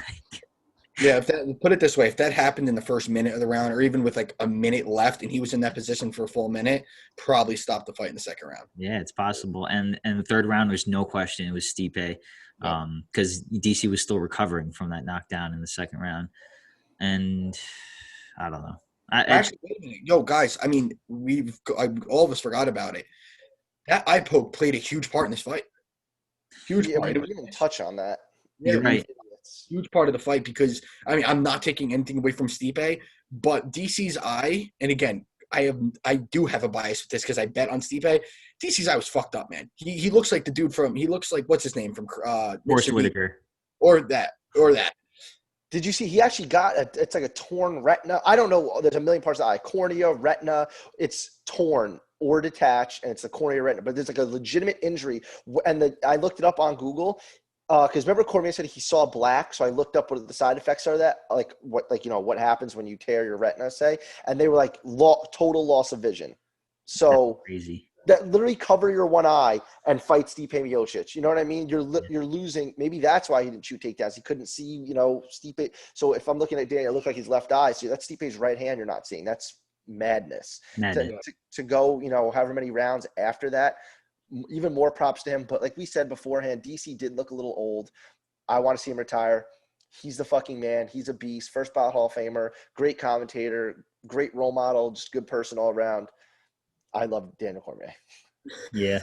Yeah, put it this way, if that happened in the first minute of the round or even with like a minute left and he was in that position for a full minute, probably stop the fight in the second round. Yeah, it's possible. And the third round, there's no question it was Stipe because DC was still recovering from that knockdown in the second round. And I don't know. Actually, wait a minute. Yo, guys, I mean, all of us forgot about it. That eye poke played a huge part in this fight. Huge part. We didn't even touch on that. You're right. Huge part of the fight because, I mean, I'm not taking anything away from Stipe, but DC's eye, and again, I do have a bias with this because I bet on Stipe. DC's eye was fucked up, man. He looks like the dude he looks like, what's his name from Forrest Whitaker. Or that. Did you see he actually got it's like a torn retina? I don't know. There's a million parts of the eye. Cornea, retina, it's torn or detached, and it's the cornea retina. But there's like a legitimate injury. And I looked it up on Google because remember Cormier said he saw black. So I looked up what the side effects are that, what happens when you tear your retina, say. And they were like total loss of vision. So that's crazy. That literally cover your one eye and fight Stipe Miocic. You know what I mean? You're losing. Maybe that's why he didn't shoot takedowns. He couldn't see, Stipe. So if I'm looking at Danny, it looked like his left eye. So that's Stipe's right hand you're not seeing. That's madness. To go, however many rounds after that, even more props to him. But like we said beforehand, DC did look a little old. I want to see him retire. He's the fucking man. He's a beast. First ballot Hall of Famer. Great commentator. Great role model. Just good person all around. I love Daniel Cormier. Yeah.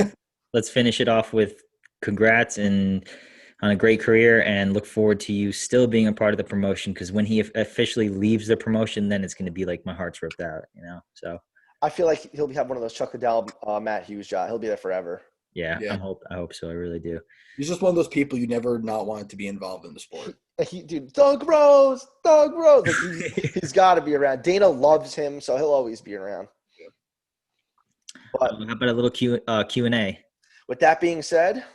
Let's finish it off with congrats and on a great career and look forward to you still being a part of the promotion because when he officially leaves the promotion, then it's going to be like my heart's ripped out, So I feel like he'll have one of those Chuck Liddell, Matt Hughes jobs. He'll be there forever. Yeah. I hope so. I really do. He's just one of those people you never not want to be involved in the sport. Dude, Doug Rose. Like he's got to be around. Dana loves him, so he'll always be around. But how about a little Q&A? With that being said,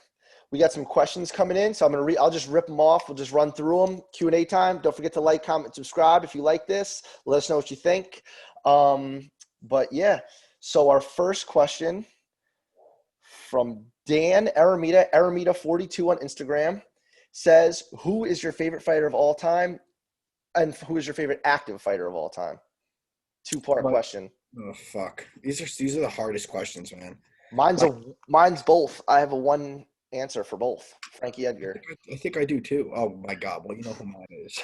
we got some questions coming in, so I'll just rip them off. We'll just run through them. Q&A time. Don't forget to like, comment, subscribe if you like this. Let us know what you think. But yeah, so our first question from Dan Aramita 42 on Instagram says, "Who is your favorite fighter of all time, and who is your favorite active fighter of all time?" 2-part question. Oh fuck! These are the hardest questions, man. Mine's both. I have a one answer for both. Frankie Edgar. I think I do too. Oh my god! Well, you know who mine is.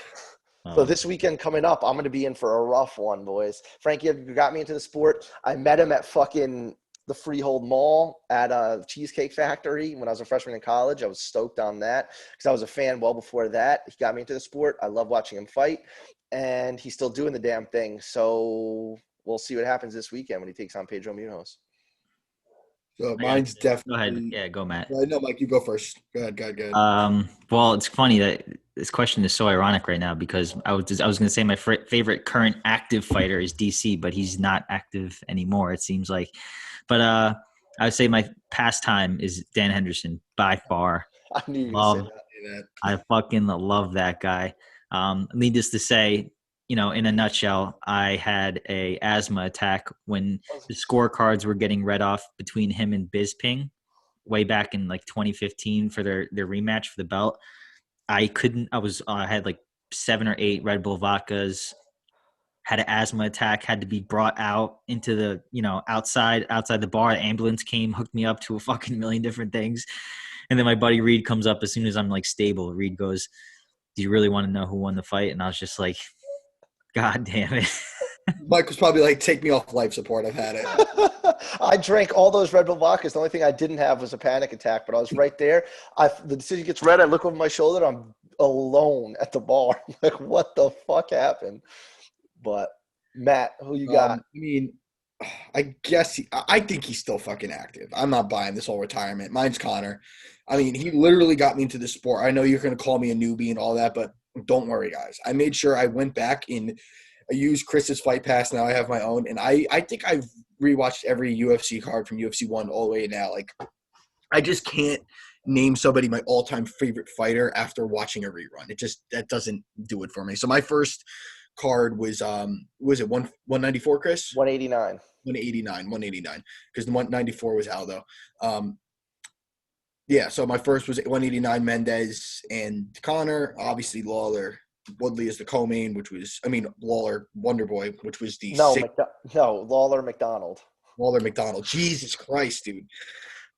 So this weekend coming up, I'm going to be in for a rough one, boys. Frankie Edgar got me into the sport. I met him at fucking the Freehold Mall at a Cheesecake Factory when I was a freshman in college. I was stoked on that because I was a fan well before that. He got me into the sport. I love watching him fight, and he's still doing the damn thing. So we'll see what happens this weekend when he takes on Pedro Munoz. So I got mine's you. Go ahead. definitely. Yeah, go, Matt. No, Mike, you go first. Go ahead. Go ahead. Well, it's funny that this question is so ironic right now because I was going to say my favorite current active fighter is DC, but he's not active anymore. It seems like, but I would say my pastime is Dan Henderson by far. I knew you were going to Love, say that. I fucking love that guy. Needless to say, in a nutshell, I had a asthma attack when the scorecards were getting read off between him and Bisping way back in like 2015 for their rematch for the belt. I had like 7 or 8 Red Bull vodkas, had an asthma attack, had to be brought out into the, outside the bar. The ambulance came, hooked me up to a fucking million different things. And then my buddy Reed comes up as soon as I'm like stable. Reed goes, "Do you really want to know who won the fight?" And I was just like, God damn it. Mike was probably like, "Take me off life support. I've had it." I drank all those Red Bull vodkas. The only thing I didn't have was a panic attack, but I was right there. The decision gets read. I look over my shoulder. I'm alone at the bar. I'm like, what the fuck happened? But Matt, who you got? I mean, I guess I think he's still fucking active. I'm not buying this whole retirement. Mine's Connor. I mean, he literally got me into the sport. I know you're going to call me a newbie and all that, but don't worry, guys. I made sure I went back and I used Chris's Fight Pass. Now I have my own. And I think I've rewatched every UFC card from UFC 1 all the way now. Like, I just can't name somebody my all-time favorite fighter after watching a rerun. That doesn't do it for me. So my first card was it 194, Chris? 189. 189, because the 194 was Aldo. Yeah, so my first was 189, Mendez and Connor. Obviously, Lawler. Woodley is the co-main, Lawler, Wonderboy, which was the Lawler McDonald. Lawler McDonald. Jesus Christ, dude.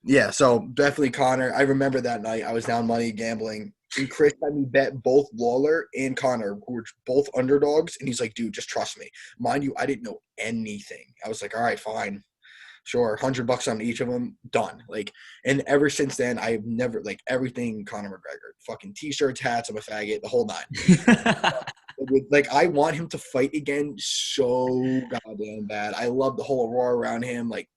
Yeah, so definitely Connor. I remember that night. I was down money gambling. And Chris had me bet both Lawler and Connor, who were both underdogs. And he's like, dude, just trust me. Mind you, I didn't know anything. I was like, all right, fine. Sure, $100 on each of them, done. Like, and ever since then, I've never everything Conor McGregor, fucking t-shirts, hats, I'm a faggot, the whole 9. I want him to fight again so goddamn bad. I love the whole aurora around him, like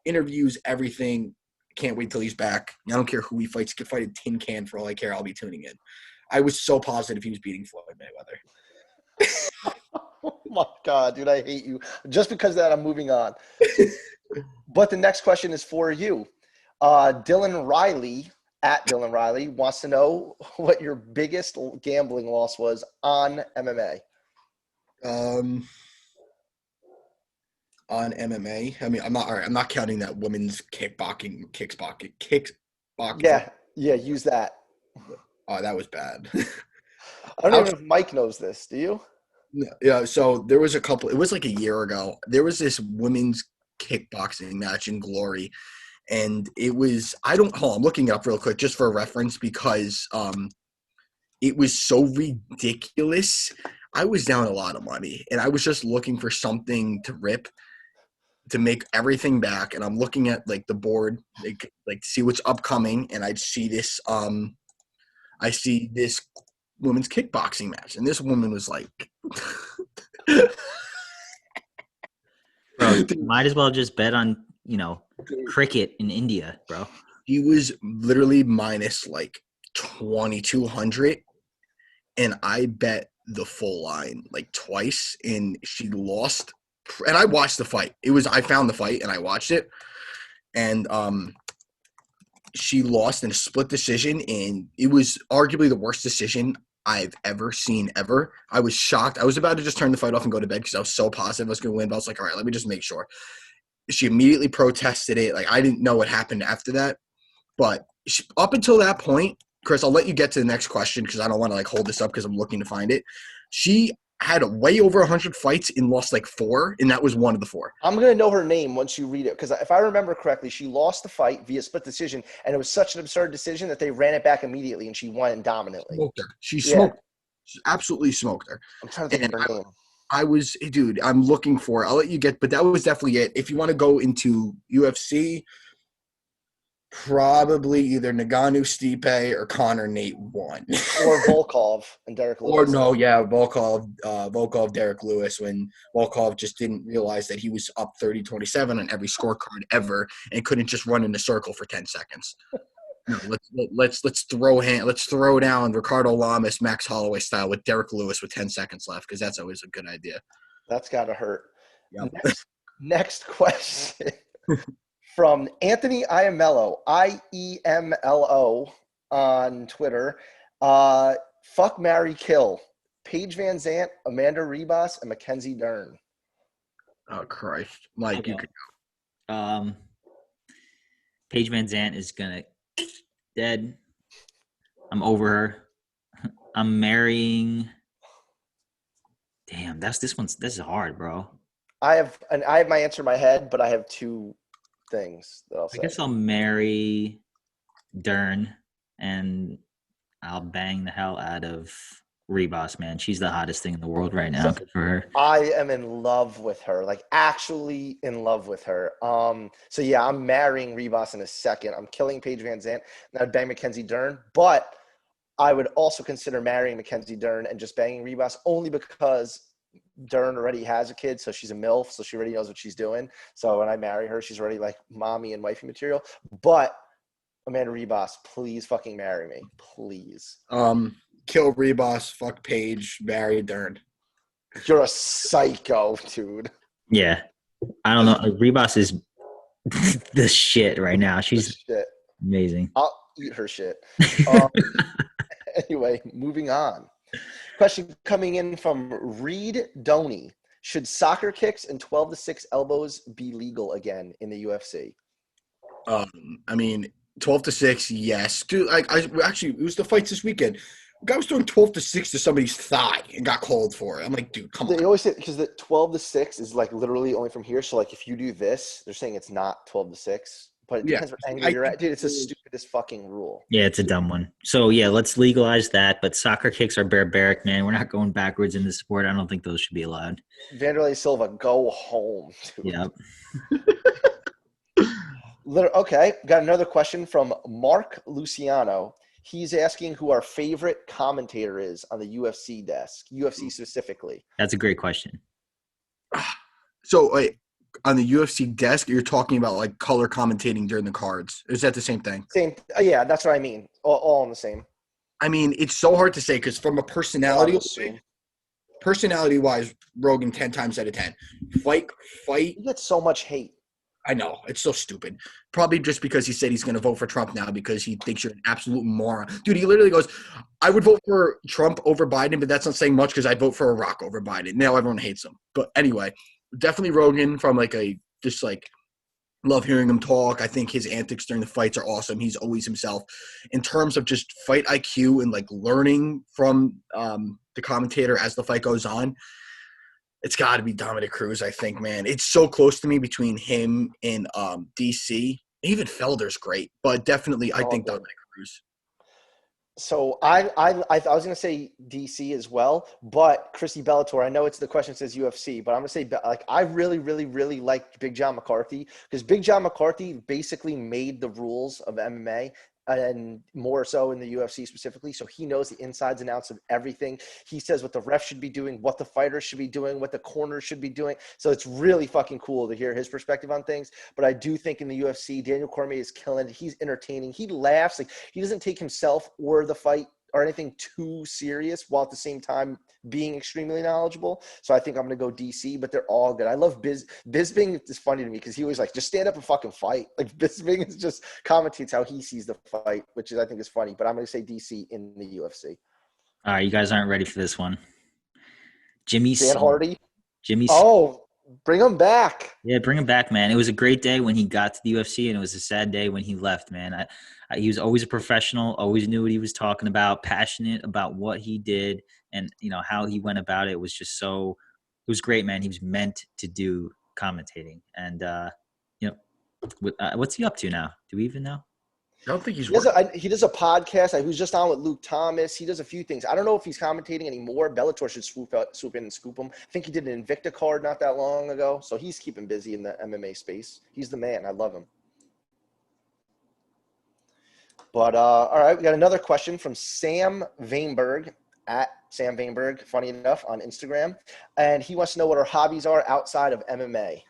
interviews, everything. Can't wait till he's back. I don't care who he fights. He could fight a tin can for all I care. I'll be tuning in. I was so positive he was beating Floyd Mayweather. Oh my God, dude, I hate you. Just because of that, I'm moving on. But the next question is for you. Dylan Riley, at Dylan Riley, wants to know what your biggest gambling loss was on MMA. On MMA, I mean, I'm not counting that women's kickboxing. Yeah, use that. Oh, that was bad. I don't even know if Mike knows this. Do you? Yeah. So there was a couple. It was like a year ago. There was this women's kickboxing match in Glory, and it was. I'm looking it up real quick just for a reference because it was so ridiculous. I was down a lot of money, and I was just looking for something to rip to make everything back. And I'm looking at like the board, like see what's upcoming, and I see this women's kickboxing match, and this woman was like, bro, might as well just bet on cricket in India, bro. He was literally minus like 2,200, and I bet the full line like twice, and she lost. And I watched the fight. I found the fight and I watched it, and she lost in a split decision, and it was arguably the worst decision I've ever seen ever. I was shocked. I was about to just turn the fight off and go to bed because I was so positive I was going to win. But I was like, all right, let me just make sure. She immediately protested it. Like, I didn't know what happened after that. But up until that point, Chris, I'll let you get to the next question because I don't want to like hold this up because I'm looking to find it. She had way over 100 fights and lost like 4, and that was one of the 4. I'm going to know her name once you read it, because if I remember correctly, she lost the fight via split decision, and it was such an absurd decision that they ran it back immediately, and she won dominantly. Smoked her. She smoked. She absolutely smoked her. I'm trying to think of her name. Dude, I'm looking for it. I'll let you get, but that was definitely it. If you want to go into UFC, Probably either Ngannou, Stipe, or Connor, Nate won. Or Volkov and Derek Or Lewis. Volkov, Derek Lewis, when Volkov just didn't realize that he was up 30-27 on every scorecard ever and couldn't just run in a circle for 10 seconds. No, let's throw down Ricardo Lamas, Max Holloway style with Derek Lewis with 10 seconds left, because that's always a good idea. That's got to hurt. Yep. Next question from Anthony Iamelo, IEMLO on Twitter. Fuck, marry, kill. Paige Van Zant, Amanda Ribas, and Mackenzie Dern. Oh, Christ. Mike, you could go. Paige Van Zant is going to dead. I'm over her. I'm marrying. Damn, this is hard, bro. I have my answer in my head, but I have two things that I'll say. I guess I'll marry Dern, and I'll bang the hell out of Ribas, man. She's the hottest thing in the world right now. Good for her. I am in love with her, like actually in love with her. So yeah, I'm marrying Ribas in a second. I'm killing Paige Van Zant, and I'd bang Mackenzie Dern, but I would also consider marrying Mackenzie Dern and just banging Ribas only because Dern already has a kid, so she's a MILF, so she already knows what she's doing. So when I marry her, she's already like mommy and wifey material. But Amanda Ribas, please fucking marry me, please. Kill Ribas, fuck Paige, marry Dern. You're a psycho, dude. Yeah, I don't know. Ribas is the shit right now. She's amazing. I'll eat her shit. Anyway, moving on. Question coming in from Reed Doney. Should soccer kicks and 12-6 elbows be legal again in the UFC? I mean, 12-6, yes. Dude, actually, it was the fights this weekend. A guy was throwing 12-6 to somebody's thigh and got called for it. I'm like, dude, come on. They always say, because the 12-6 is like literally only from here. So like if you do this, they're saying it's not 12-6. But it depends what angle you're at. Dude, it's the stupidest fucking rule. Yeah, it's a dumb one. So, yeah, let's legalize that. But soccer kicks are barbaric, man. We're not going backwards in the sport. I don't think those should be allowed. Vanderlei Silva, go home, dude. Yep. Okay, got another question from Mark Luciano. He's asking who our favorite commentator is on the UFC desk, UFC specifically. That's a great question. So, on the UFC desk, you're talking about like color commentating during the cards. Is that the same thing? Same. Yeah, that's what I mean. All in the same. I mean, it's so hard to say because from a personality-wise, Rogan 10 times out of 10. Fight. You get so much hate. I know. It's so stupid. Probably just because he said he's going to vote for Trump now because he thinks you're an absolute moron. Dude, he literally goes, I would vote for Trump over Biden, but that's not saying much because I'd vote for Iraq over Biden. Now everyone hates him. But anyway, definitely Rogan from love hearing him talk. I think his antics during the fights are awesome. He's always himself. In terms of just fight IQ and like learning from the commentator as the fight goes on, it's got to be Dominic Cruz, I think, man. It's so close to me between him and DC. Even Felder's great, but definitely I think Dominic Cruz. So I was going to say DC as well, but Chrissy Bellator, I know the question says UFC, but I'm going to say I really, really, really like Big John McCarthy because Big John McCarthy basically made the rules of MMA and more so in the UFC specifically. So he knows the insides and outs of everything. He says what the ref should be doing, what the fighters should be doing, what the corners should be doing. So it's really fucking cool to hear his perspective on things. But I do think in the UFC, Daniel Cormier is killing it. He's entertaining. He laughs. Like he doesn't take himself or the fight or anything too serious while at the same time being extremely knowledgeable. So I think I'm going to go DC, but they're all good. I love Bisping is funny to me because he always like, just stand up and fucking fight. Like Bisping is just commentates how he sees the fight, which I think is funny, but I'm going to say DC in the UFC. All right, you guys aren't ready for this one. Dan Hardy. Bring him back. Yeah, bring him back, man. It was a great day when he got to the UFC, and it was a sad day when he left, man. He was always a professional, always knew what he was talking about, passionate about what he did, and how he went about it. It was just it was great, man. He was meant to do commentating, and what's he up to now? Do we even know? I don't think he does a podcast. He was just on with Luke Thomas. He does a few things. I don't know if he's commentating anymore. Bellator should swoop in and scoop him. I think he did an Invicta card not that long ago. So he's keeping busy in the MMA space. He's the man. I love him. But all right, we got another question from Sam Vainberg at Sam Vainberg, funny enough, on Instagram. And he wants to know what our hobbies are outside of MMA.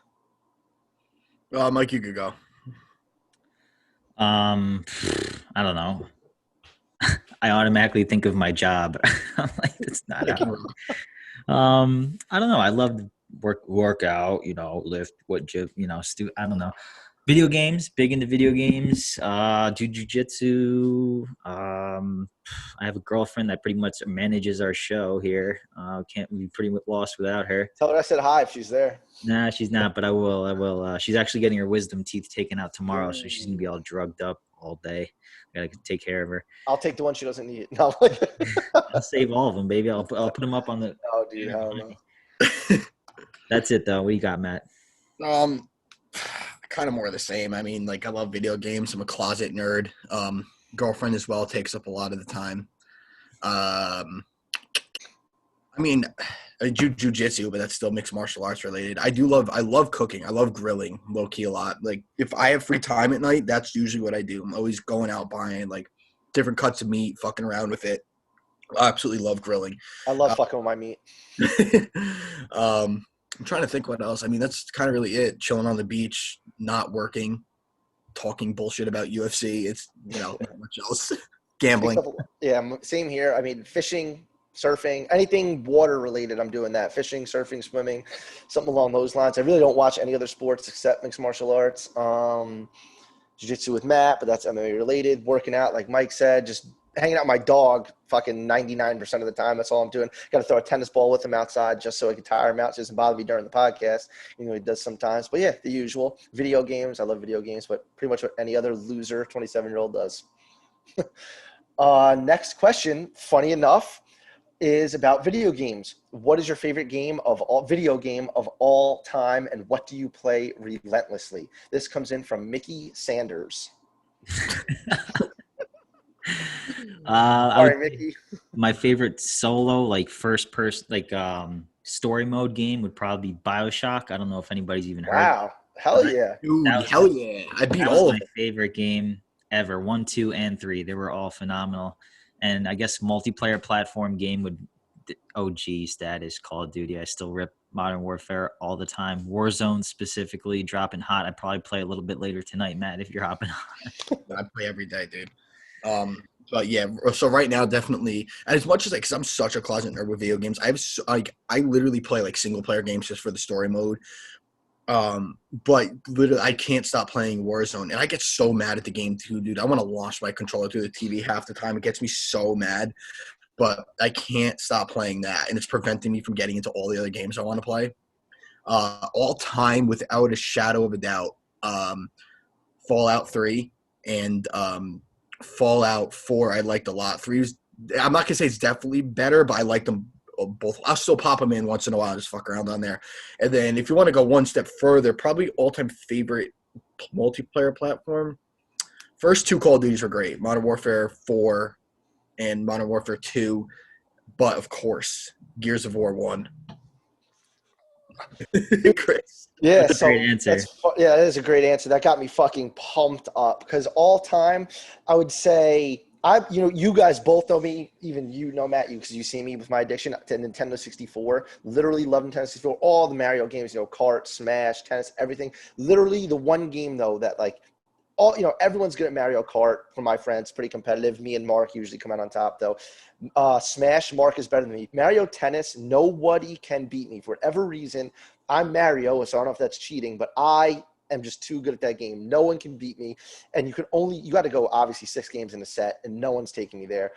Mike, you could go. I don't know. I automatically think of my job. I'm like, it's not I a can hobby. I don't know. I love to work out, lift, I don't know. Video games, big into video games. Do jujitsu. I have a girlfriend that pretty much manages our show here. Can't be pretty lost without her. Tell her I said hi if she's there. Nah, she's not, but I will. She's actually getting her wisdom teeth taken out tomorrow, so she's gonna be all drugged up all day. Gotta take care of her. I'll take the one she doesn't need. No. I'll save all of them, baby. I'll put them up on the. Oh, dude, hell no. That's it, though. What do you got, Matt? Kind of more of the same. I mean, like, I love video games. I'm a closet nerd. Girlfriend as well takes up a lot of the time. I mean, I do jujitsu, but that's still mixed martial arts related. I love cooking. I love grilling low key a lot. Like, if I have free time at night, that's usually what I do. I'm always going out buying like different cuts of meat, fucking around with it. I absolutely love grilling. I love fucking with my meat. I'm trying to think what else. I mean, that's kind of really it. Chilling on the beach, not working, talking bullshit about UFC. It's, not much else. Gambling. Yeah, same here. I mean, fishing, surfing, anything water related, I'm doing that. Fishing, surfing, swimming, something along those lines. I really don't watch any other sports except mixed martial arts. Jiu-jitsu with Matt, but that's MMA related. Working out, like Mike said, just hanging out with my dog fucking 99% of the time. That's all I'm doing. Got to throw a tennis ball with him outside just so I can tire him out. So it doesn't bother me during the podcast. He does sometimes. But yeah, the usual. Video games. I love video games, but pretty much what any other loser 27-year-old does. Next question, funny enough, is about video games. What is your favorite video game of all time, and what do you play relentlessly? This comes in from Mickey Sanders. Sorry, Mickey. My favorite solo, like first person, like story mode game would probably be BioShock. I don't know if anybody's even heard. Wow, hell yeah, dude, hell yeah! I beat all of my favorite game ever. 1, 2, and 3. They were all phenomenal. And I guess multiplayer platform game would OG status, Call of Duty. I still rip Modern Warfare all the time. Warzone specifically, dropping hot. I'd probably play a little bit later tonight, Matt, if you're hopping on. I play every day, dude. But yeah, so right now, definitely, as much as like, cause I'm such a closet nerd with video games, I literally play like single player games just for the story mode. But literally, I can't stop playing Warzone, and I get so mad at the game too, dude. I want to launch my controller through the TV half the time. It gets me so mad, but I can't stop playing that, and it's preventing me from getting into all the other games I want to play. All time, without a shadow of a doubt, Fallout 3 and Fallout 4 I liked a lot. 3 was, I'm not gonna say it's definitely better, but I like them both. I'll still pop them in once in a while and just fuck around on there. And then if you want to go one step further, probably all-time favorite multiplayer platform. First 2 Call of Duties were great. Modern Warfare 4 and Modern Warfare 2. But, of course, Gears of War 1. Chris. Yeah, That's a great answer. That is a great answer. That got me fucking pumped up because all time, I would say, you guys both know me, even you know Matt, because you see me with my addiction to Nintendo 64. Literally love Nintendo 64. All the Mario games, Kart, Smash, tennis, everything. Literally the one game though that like everyone's good at Mario Kart from my friends, pretty competitive. Me and Mark usually come out on top though. Smash, Mark is better than me. Mario Tennis, nobody can beat me for whatever reason. I'm Mario, so I don't know if that's cheating, but I am just too good at that game. No one can beat me. And you got to go obviously 6 games in a set, and no one's taking me there.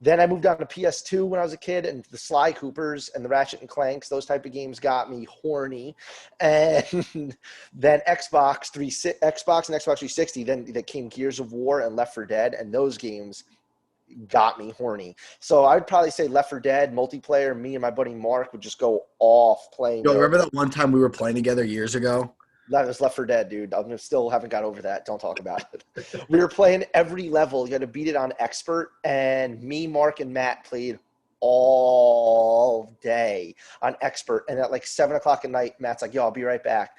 Then I moved on to PS2 when I was a kid, and the Sly Coopers and the Ratchet and Clanks, those type of games got me horny. And then Xbox and Xbox 360, then that came Gears of War and Left 4 Dead, and those games got me horny. So I'd probably say Left 4 Dead multiplayer. Me and my buddy Mark would just go off playing. Yo, remember that one time we were playing together years ago? That was Left 4 Dead, dude. I still haven't got over that. Don't talk about it. We were playing every level. You had to beat it on expert, and me, Mark, and Matt played all day on expert. And at like 7 o'clock at night, Matt's like, "Yo, I'll be right back."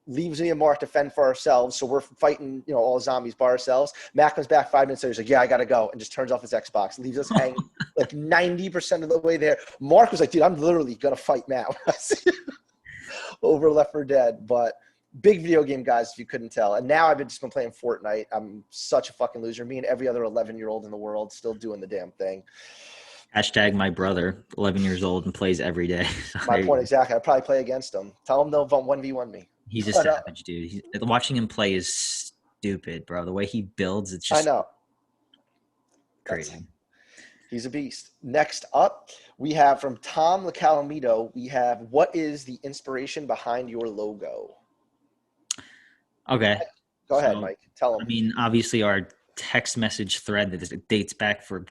leaves me and Mark to fend for ourselves. So we're fighting, all the zombies by ourselves. Matt comes back 5 minutes later. He's like, yeah, I got to go. And just turns off his Xbox, leaves us hanging like 90% of the way there. Mark was like, dude, I'm literally going to fight Matt over Left 4 Dead. But big video game guys, if you couldn't tell. And now I've just been playing Fortnite. I'm such a fucking loser. Me and every other 11-year-old in the world still doing the damn thing. Hashtag my brother, 11 years old and plays every day. My point exactly. I'd probably play against him. Tell him they'll 1v1 me. He's a savage, dude. Watching him play is stupid, bro. The way he builds, it's just I know. crazy. He's a beast. Next up, we have from Tom LaCalamito, we have, what is the inspiration behind your logo? Okay. Go ahead, Mike. Tell him. I mean, obviously our text message thread that dates back for,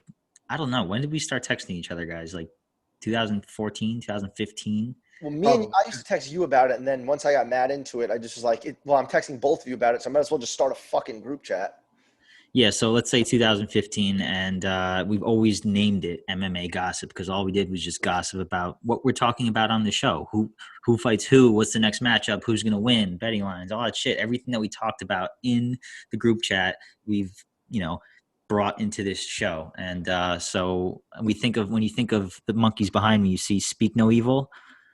I don't know, when did we start texting each other, guys? Like 2014, 2015? Well, I used to text you about it, and then once I got mad into it, I just was like, I'm texting both of you about it, so I might as well just start a fucking group chat. Yeah, so let's say 2015, and we've always named it MMA Gossip because all we did was just gossip about what we're talking about on the show. Who fights who, what's the next matchup, who's going to win, betting lines, all that shit. Everything that we talked about in the group chat, we've, brought into this show. And so when you think of the monkeys behind me, you see speak no evil,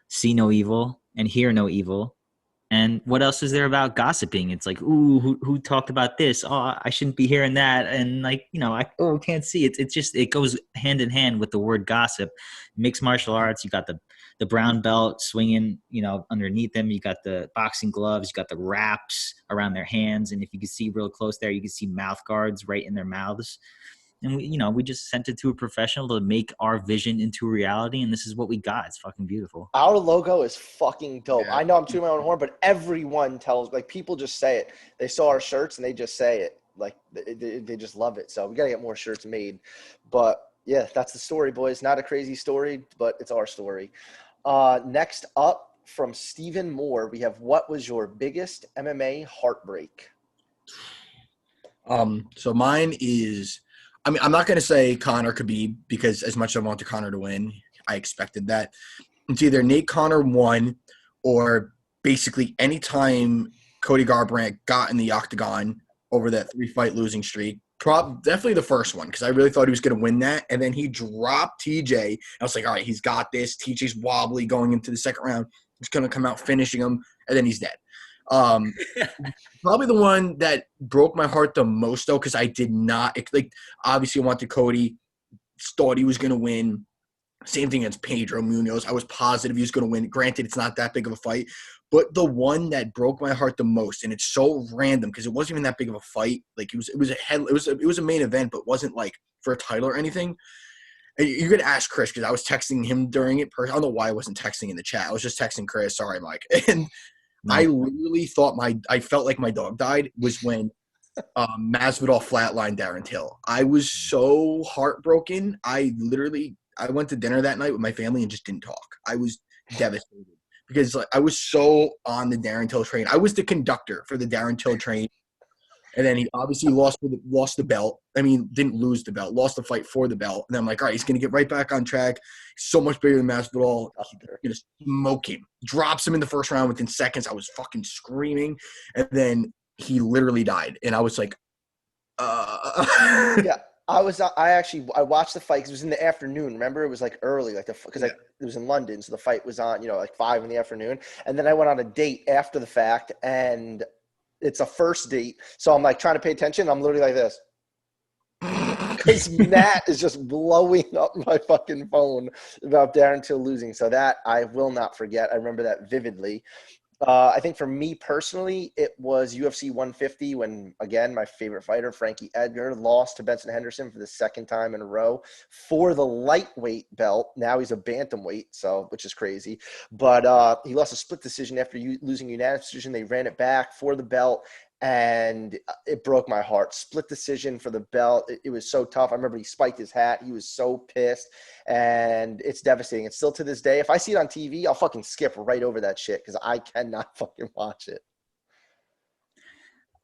see no evil, and hear no evil. And what else is there about gossiping? It's like, ooh, who talked about this? Oh, I shouldn't be hearing that. And I can't see it. It's just, it goes hand in hand with the word gossip. Mixed martial arts, you got the brown belt swinging, underneath them. You got the boxing gloves, you got the wraps around their hands. And if you can see real close there, you can see mouth guards right in their mouths. And we just sent it to a professional to make our vision into reality. And this is what we got. It's fucking beautiful. Our logo is fucking dope. Yeah. I know I'm tooting my own horn, but everyone tells, like, people just say it. They saw our shirts and they just say it. Like, they just love it. So we got to get more shirts made. But yeah, that's the story, boys. Not a crazy story, but it's our story. Next up from Stephen Moore, we have, what was your biggest MMA heartbreak? So mine is, I'm not going to say Conor Khabib because as much as I wanted Conor to win, I expected that. It's either Nate Conor won or basically anytime Cody Garbrandt got in the octagon over that 3-fight losing streak. Definitely the first one because I really thought he was going to win that. And then he dropped TJ. I was like, all right, he's got this. TJ's wobbly going into the second round. He's going to come out finishing him, and then he's dead. Probably the one that broke my heart the most though, because I did not obviously I wanted Cody, thought he was going to win. Same thing as Pedro Munoz. I was positive he was going to win. Granted, it's not that big of a fight, but the one that broke my heart the most, and it's so random because it wasn't even that big of a fight. Like it was a main event, but wasn't like for a title or anything. And you could ask Chris because I was texting him during it. I don't know why I wasn't texting in the chat. I was just texting Chris. Sorry, Mike. And I literally thought I felt like my dog died was when Masvidal flatlined Darren Till. I was so heartbroken. I went to dinner that night with my family and just didn't talk. I was devastated because I was so on the Darren Till train. I was the conductor for the Darren Till train. And then he obviously lost the belt. I mean, didn't lose the belt, lost the fight for the belt. And then I'm like, all right, he's going to get right back on track. He's so much bigger than Masvidal. He's going to smoke him. Drops him in the first round within seconds. I was fucking screaming. And then he literally died. And I was like, Yeah. I watched the fight because it was in the afternoon. Remember, it was like early, because it was in London, so the fight was on, like 5 in the afternoon. And then I went on a date after the fact, and it's a first date, so I'm like trying to pay attention. I'm literally like this because Matt is just blowing up my fucking phone about Darren Till losing. So that I will not forget. I remember that vividly. I think for me personally, it was UFC 150 when, again, my favorite fighter, Frankie Edgar, lost to Benson Henderson for the second time in a row for the lightweight belt. Now he's a bantamweight, which is crazy. But he lost a split decision after losing a unanimous decision. They ran it back for the belt, and it broke my heart. Split decision for the belt. It was so tough. I remember he spiked his hat. He was so pissed, and it's devastating. It's still to this day. If I see it on TV, I'll fucking skip right over that shit because I cannot fucking watch it.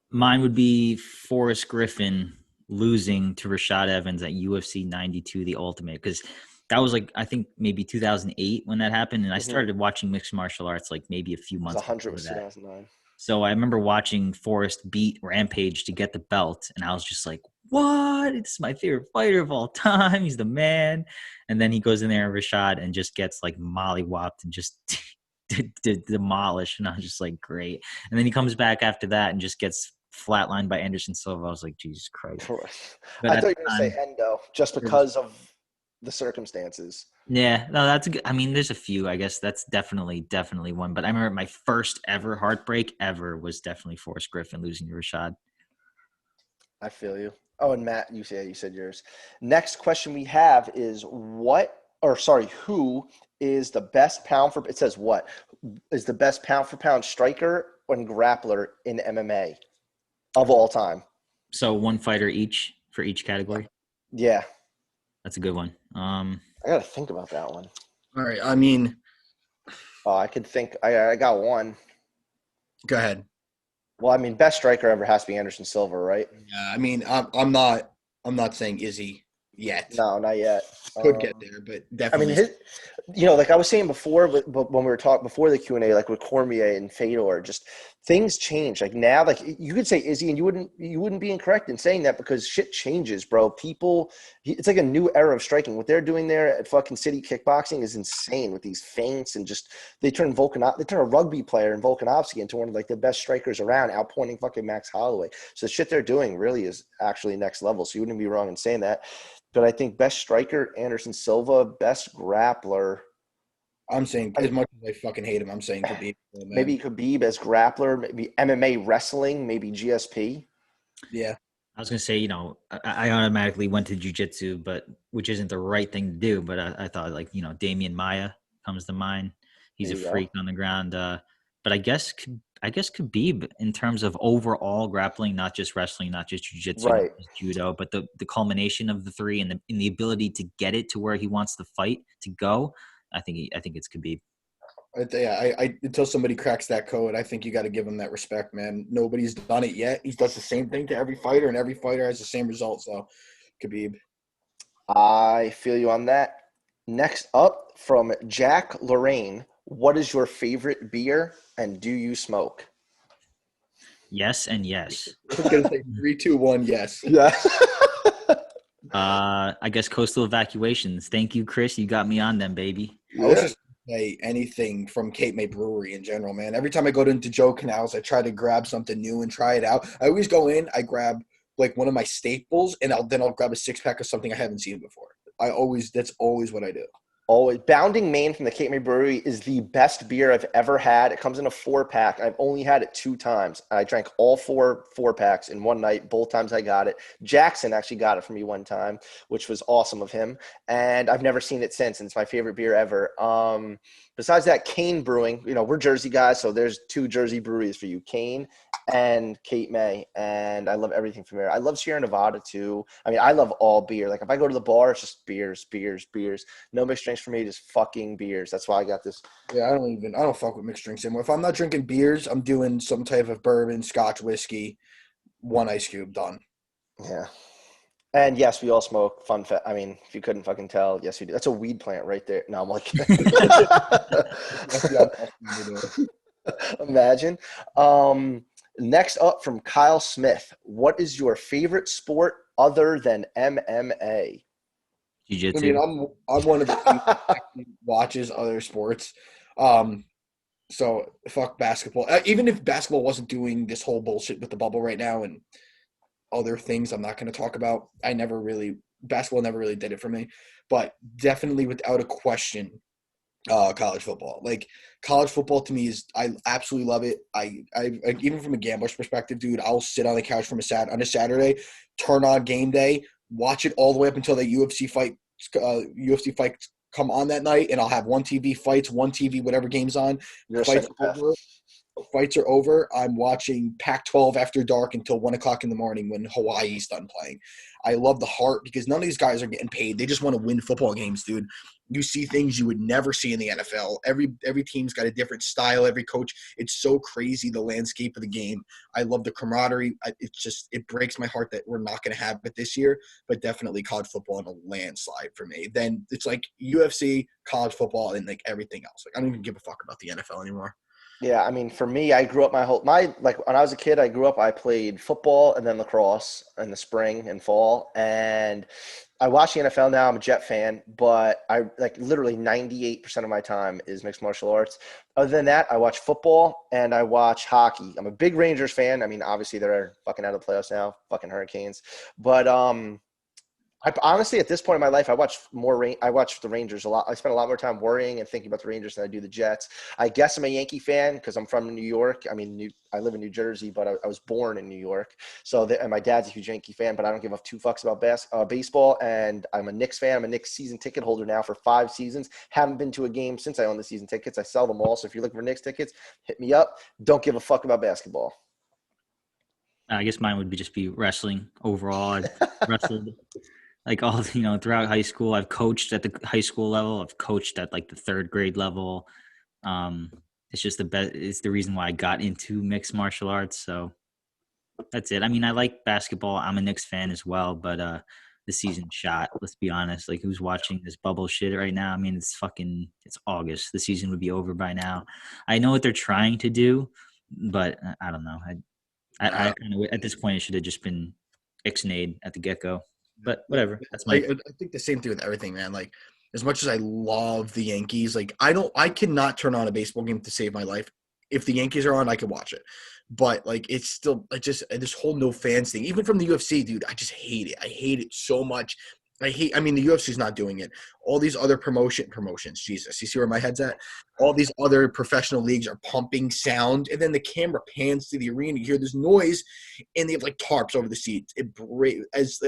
Mine would be Forrest Griffin losing to Rashad Evans at UFC 92, The Ultimate, because that was I think maybe 2008 when that happened, and I started watching mixed martial arts maybe a few months. 100 was 2009. So I remember watching Forrest beat Rampage to get the belt, and I was just like, what? It's my favorite fighter of all time. He's the man. And then he goes in there and Rashad and just gets like mollywopped and just demolished. And I was just like, great. And then he comes back after that and just gets flatlined by Anderson Silva. I was like, Jesus Christ. But I at thought you the were going to time, say Endo just because of the circumstances. yeah, no, that's a good. I mean, there's a few. I guess that's definitely one. But I remember my first ever heartbreak ever was definitely Forrest Griffin losing to Rashad. I feel you. Oh, and Matt, you said yours. Next question we have is who is the best pound for? It says what is the best pound for pound striker and grappler in MMA of all time? So one fighter each for each category. Yeah, That's a good one. I got to think about that one. All right. I mean, Oh, I could think. I got one. go ahead. Well, I mean, best striker ever has to be Anderson Silva, right? Yeah, I mean, I'm not saying Izzy yet. No, not yet. Could get there, but I definitely. mean, like I was saying before, but when we were talking before the Q&A, like with Cormier and Fedor, just things change. Like now, like you could say Izzy, and you wouldn't be incorrect in saying that because shit changes, bro. It's like a new era of striking. What they're doing there at fucking City Kickboxing is insane with these feints and just they turn a rugby player in Volkanovski into one of like the best strikers around, outpointing fucking Max Holloway. So the shit they're doing really is actually next level. So you wouldn't be wrong in saying that. But I think best striker, Anderson Silva. Best grappler, I'm saying as much as I fucking hate him, I'm saying Khabib. maybe Khabib as grappler. Maybe MMA wrestling. Maybe GSP. Yeah. I was gonna say, I automatically went to jujitsu, but which isn't the right thing to do. But I thought like, Damian Maya comes to mind. He's a There you go. freak on the ground. But I guess Khabib in terms of overall grappling, not just wrestling, not just jujitsu, not Right. just judo, but the culmination of the three and the ability to get it to where he wants the fight to go. I think it's Khabib. I until somebody cracks that code, I think you got to give him that respect, man. Nobody's done it yet. He does the same thing to every fighter, and every fighter has the same result. So, Khabib. I feel you on that. Next up from Jack Lorraine. What is your favorite beer and do you smoke? Yes and yes. I was gonna say 3, 2, 1, yes. Yeah. I guess Coastal Evacuations. Thank you, Chris. You got me on them, baby. I was just gonna say anything from Cape May Brewery in general, man. Every time I go into Joe Canals, I try to grab something new and try it out. I always go in, I grab like one of my staples, and I'll grab a 6-pack of something I haven't seen before. That's always what I do. Always. Bounding Maine from the Cape May Brewery is the best beer I've ever had. It comes in a 4-pack. I've only had it 2 times. I drank all 4-packs in one night. Both times I got it. Jackson actually got it for me one time, which was awesome of him. And I've never seen it since. And it's my favorite beer ever. Besides that, Kane Brewing. We're Jersey guys, so there's 2 Jersey breweries for you, Kane and Cape May. And I love everything from there. I love Sierra Nevada too. I mean, I love all beer. Like if I go to the bar, it's just beers. No mixed drinks for me, just fucking beers. That's why I got this. Yeah, I don't fuck with mixed drinks anymore. If I'm not drinking beers, I'm doing some type of bourbon, Scotch, whiskey, 1 ice cube, done. Yeah. And yes, we all smoke. Fun fact. I mean, if you couldn't fucking tell, yes, we do. That's a weed plant right there. No, I'm like, imagine. Next up from Kyle Smith. What is your favorite sport other than MMA? Jiu-jitsu. I mean, I'm one of the few that actually watches other sports. So fuck basketball. Even if basketball wasn't doing this whole bullshit with the bubble right now and other things I'm not going to talk about, basketball never really did it for me. But definitely without a question, college football. Like college football to me I absolutely love it. I even from a gambler's perspective, dude, I'll sit on the couch on a Saturday, turn on game day, watch it all the way up until the UFC fights come on that night, and I'll have one TV fights, one TV whatever game's on. Fights are over. I'm watching Pac-12 after dark until 1 o'clock in the morning when Hawaii's done playing. I love the heart because none of these guys are getting paid. They just want to win football games, dude. You see things you would never see in the NFL. Every team's got a different style, every coach. It's so crazy, the landscape of the game. I love the camaraderie. It breaks my heart that we're not going to have it this year, but definitely college football in a landslide for me. Then it's like UFC, college football, and like everything else. Like I don't even give a fuck about the NFL anymore. Yeah, I mean, for me, I grew up like when I was a kid, I played football and then lacrosse in the spring and fall. And I watch the NFL now. I'm a Jet fan, but I like literally 98% of my time is mixed martial arts. Other than that, I watch football and I watch hockey. I'm a big Rangers fan. I mean, obviously they're fucking out of the playoffs now, fucking Hurricanes. But I honestly, at this point in my life, I watch the Rangers a lot. I spend a lot more time worrying and thinking about the Rangers than I do the Jets. I guess I'm a Yankee fan because I'm from New York. I mean, I live in New Jersey, but I was born in New York. And my dad's a huge Yankee fan, but I don't give a two fucks about baseball. And I'm a Knicks fan. I'm a Knicks season ticket holder now for 5 seasons. Haven't been to a game since I own the season tickets. I sell them all. So if you're looking for Knicks tickets, hit me up. Don't give a fuck about basketball. I guess mine would just be wrestling overall. I've wrestled like all, throughout high school. I've coached at the high school level. I've coached at like the 3rd grade level. It's just the best. It's the reason why I got into mixed martial arts. So that's it. I mean, I like basketball. I'm a Knicks fan as well, but the season shot. Let's be honest. Like, who's watching this bubble shit right now? I mean, it's August. The season would be over by now. I know what they're trying to do, but I don't know. I kind of, at this point, it should have just been ixnayed at the get-go. But whatever. That's my. I think the same thing with everything, man. Like, as much as I love the Yankees, like I cannot turn on a baseball game to save my life. If the Yankees are on, I can watch it. But like, it's still just this whole no fans thing. Even from the UFC, dude, I just hate it. I hate it so much. I mean, the UFC's not doing it. All these other promotions, Jesus, you see where my head's at? All these other professional leagues are pumping sound, and then the camera pans to the arena. You hear this noise, and they have like tarps over the seats. As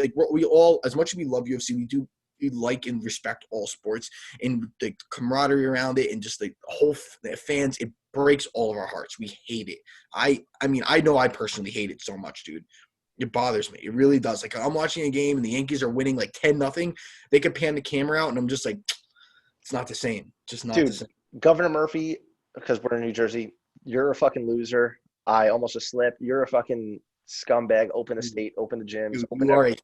much as we love UFC, we like and respect all sports and the camaraderie around it, and just like the whole fans. It breaks all of our hearts. We hate it. I mean, I know I personally hate it so much, dude. It bothers me. It really does. Like, I'm watching a game and the Yankees are winning like 10-0. They could pan the camera out and I'm just like, it's not the same. Just not the same. Governor Murphy, because we're in New Jersey, you're a fucking loser. I almost just slipped. You're a fucking scumbag. Open the state, open the gyms. Dude, open you are a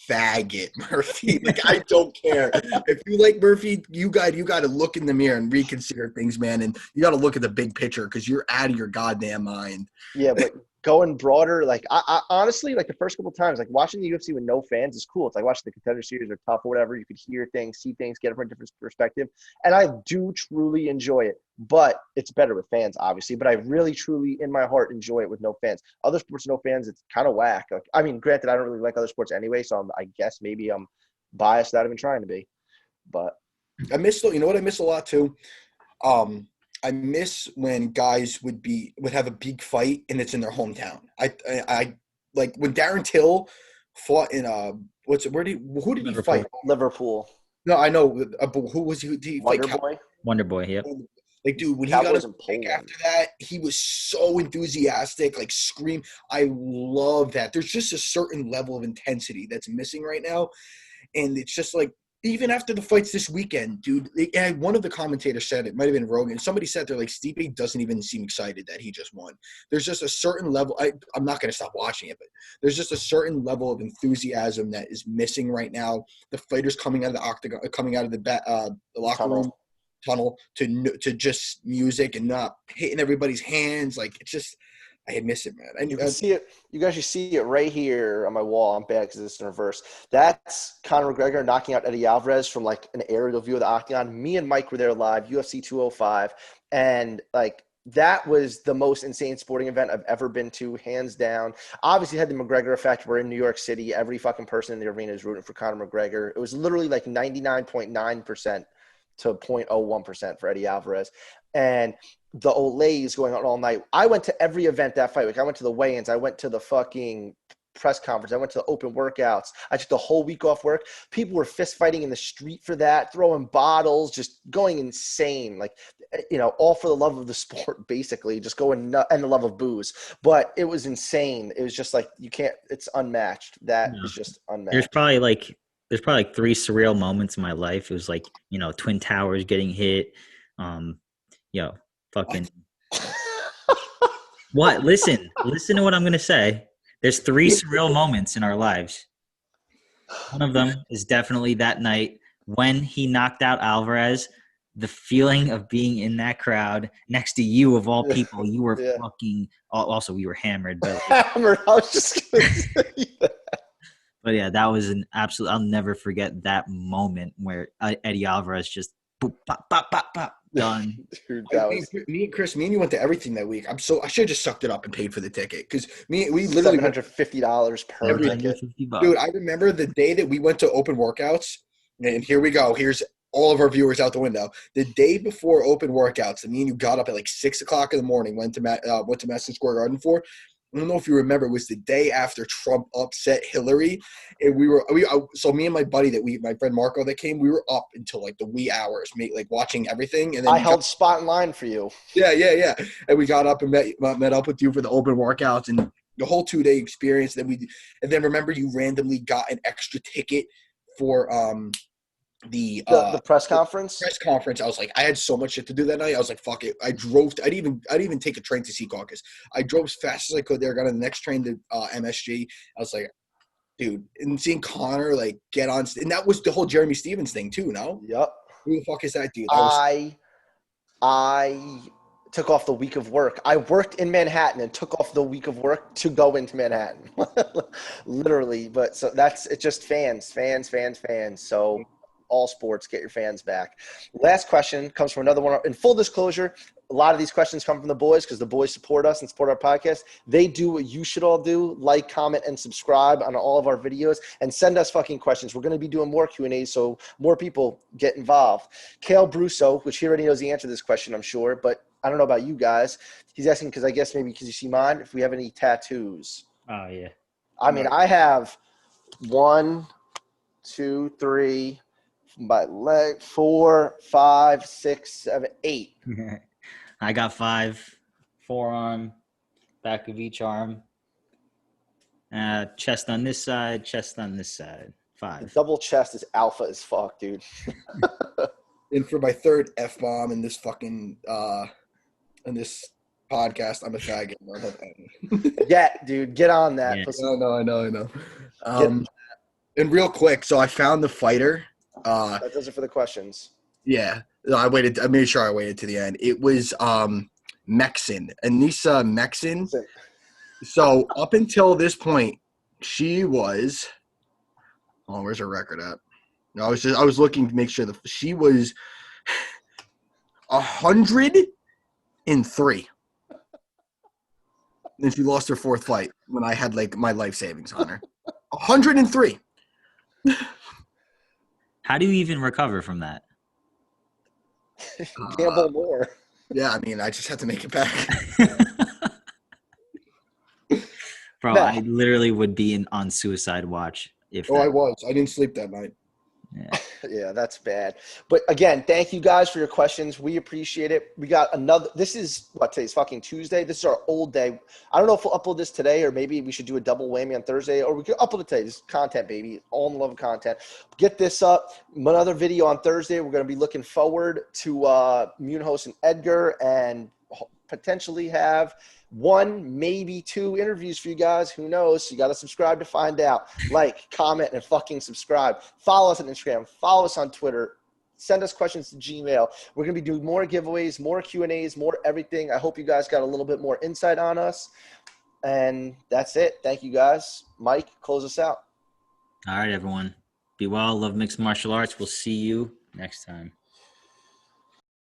faggot, Murphy. Like, I don't care. If you like Murphy, you got to look in the mirror and reconsider things, man. And you got to look at the big picture because you're out of your goddamn mind. Yeah, but going broader, like I honestly, like the first couple of times, like watching the UFC with no fans is cool. It's like watching the contender series or tough or whatever. You could hear things, see things, get it from a different perspective. And I do truly enjoy it, but it's better with fans, obviously. But I really, truly, in my heart, enjoy it with no fans. Other sports, no fans, it's kind of whack. Like, I mean, granted, I don't really like other sports anyway, so I guess maybe I'm biased without even trying to be. But you know what I miss a lot too? I miss when guys would have a big fight and it's in their hometown. I like when Darren Till fought in who did he fight? Liverpool. No, I know. Who was he? Did he fight? Wonder Boy, yep. Like, dude, when Cowboys he got a pick after that, he was so enthusiastic, like scream. I love that. There's just a certain level of intensity that's missing right now, and it's just like. Even after the fights this weekend, dude, and one of the commentators said, it might have been Rogan, somebody said they're like, Stipe doesn't even seem excited that he just won. There's just a certain level, I'm not going to stop watching it, but there's just a certain level of enthusiasm that is missing right now. The fighters coming out of the octagon, coming out of the locker room tunnel to just music and not hitting everybody's hands. Like, it's just, I miss it, man. And you can see it. You guys should see it right here on my wall. I'm bad because it's in reverse. That's Conor McGregor knocking out Eddie Alvarez from like an aerial view of the octagon. Me and Mike were there live, UFC 205, and like that was the most insane sporting event I've ever been to, hands down. Obviously, it had the McGregor effect. We're in New York City. Every fucking person in the arena is rooting for Conor McGregor. It was literally like 99.9% to 0.01% for Eddie Alvarez. And the Olays going on all night. I went to every event that fight week. I went to the weigh-ins. I went to the fucking press conference. I went to the open workouts. I took the whole week off work. People were fist fighting in the street for that, throwing bottles, just going insane. Like, all for the love of the sport, basically, just going nuts, and the love of booze. But it was insane. It was just like, it's unmatched. That is just unmatched. There's probably like 3 surreal moments in my life. It was like, Twin Towers getting hit. Fucking what? Listen to what I'm gonna say. There's 3 surreal moments in our lives. One of them is definitely that night when he knocked out Alvarez. the feeling of being in that crowd next to you, of all people, you were Yeah. fucking. Also, we were hammered, but Hammered. I was just going to say that. but yeah, that was an absolute. I'll never forget that moment where Eddie Alvarez just boop, pop, pop, pop, pop, done. Dude, that was Me and Chris, me and you went to everything that week. I should have just sucked it up and paid for the ticket because we literally went, $750 per ticket. $750. dude. I remember the day that we went to open workouts, and here we go. Here's all of our viewers out the window. The day before open workouts, me and you got up at like 6 o'clock in the morning. Went to Madison Square Garden for. I don't know if you remember. It was the day after Trump upset Hillary, and so me and my buddy my friend Marco that came, we were up until like the wee hours, like watching everything. And then I held spot in line for you. Yeah. And we got up and met up with you for the open workouts and the whole 2-day experience. And then remember you randomly got an extra ticket for the press conference. Press conference. I was like, I had so much shit to do that night. I was like, fuck it. I drove. I didn't even take a train to see caucus. I drove as fast as I could there. Got on the next train to MSG. I was like, dude, and seeing Connor like get on, and that was the whole Jeremy Stevens thing too. No. Yep. Who the fuck is that dude? I took off the week of work. I worked in Manhattan and took off the week of work to go into Manhattan. Literally. But so it's just fans. So all sports, get your fans back. Last question comes from another one. In full disclosure, a lot of these questions come from the boys because the boys support us and support our podcast. They do what you should all do: like, comment, and subscribe on all of our videos, and send us fucking questions. We're going to be doing more Q&As, so more people get involved. Kale Brusso, which he already knows the answer to this question, I'm sure, but I don't know about you guys. He's asking because I guess maybe because you see mine, if we have any tattoos. Oh yeah. I mean, I have 1, 2, 3. My leg, 4, 5, 6, 7, 8. I got 5, forearm, back of each arm, chest on this side, chest on this side. 5. The double chest is alpha as fuck, dude. And for my third F-bomb in this fucking in this podcast, I'm a faggot. Yeah, dude, get on that. Yeah. I know. And real quick, so I found the fighter. That does it for the questions. Yeah, I made sure I waited to the end. It was Mexin, Anissa Mexin. So up until this point, she was. Oh, where's her record at? No, I was looking to make sure that she was 103. And she lost her 4th fight when I had like my life savings on her. 103. How do you even recover from that? Gamble more. Yeah, I mean, I just had to make it back. Bro, Nah. I literally would be on suicide watch if I was. I didn't sleep that night. Yeah. Yeah, that's bad. But again, thank you guys for your questions. We appreciate it. We got another. This is what today's fucking Tuesday. This is our old day. I don't know if we'll upload this today or maybe we should do a double whammy on Thursday, or we could upload it today. This is content, baby. All in love with content. Get this up. Another video on Thursday. We're going to be looking forward to Munoz and Edgar and potentially have 1, maybe 2 interviews for you guys. Who knows? You got to subscribe to find out. Like, comment, and fucking subscribe. Follow us on Instagram. Follow us on Twitter. Send us questions to Gmail. We're going to be doing more giveaways, more Q&As, more everything. I hope you guys got a little bit more insight on us. And that's it. Thank you, guys. Mike, close us out. All right, everyone. Be well. Love mixed martial arts. We'll see you next time.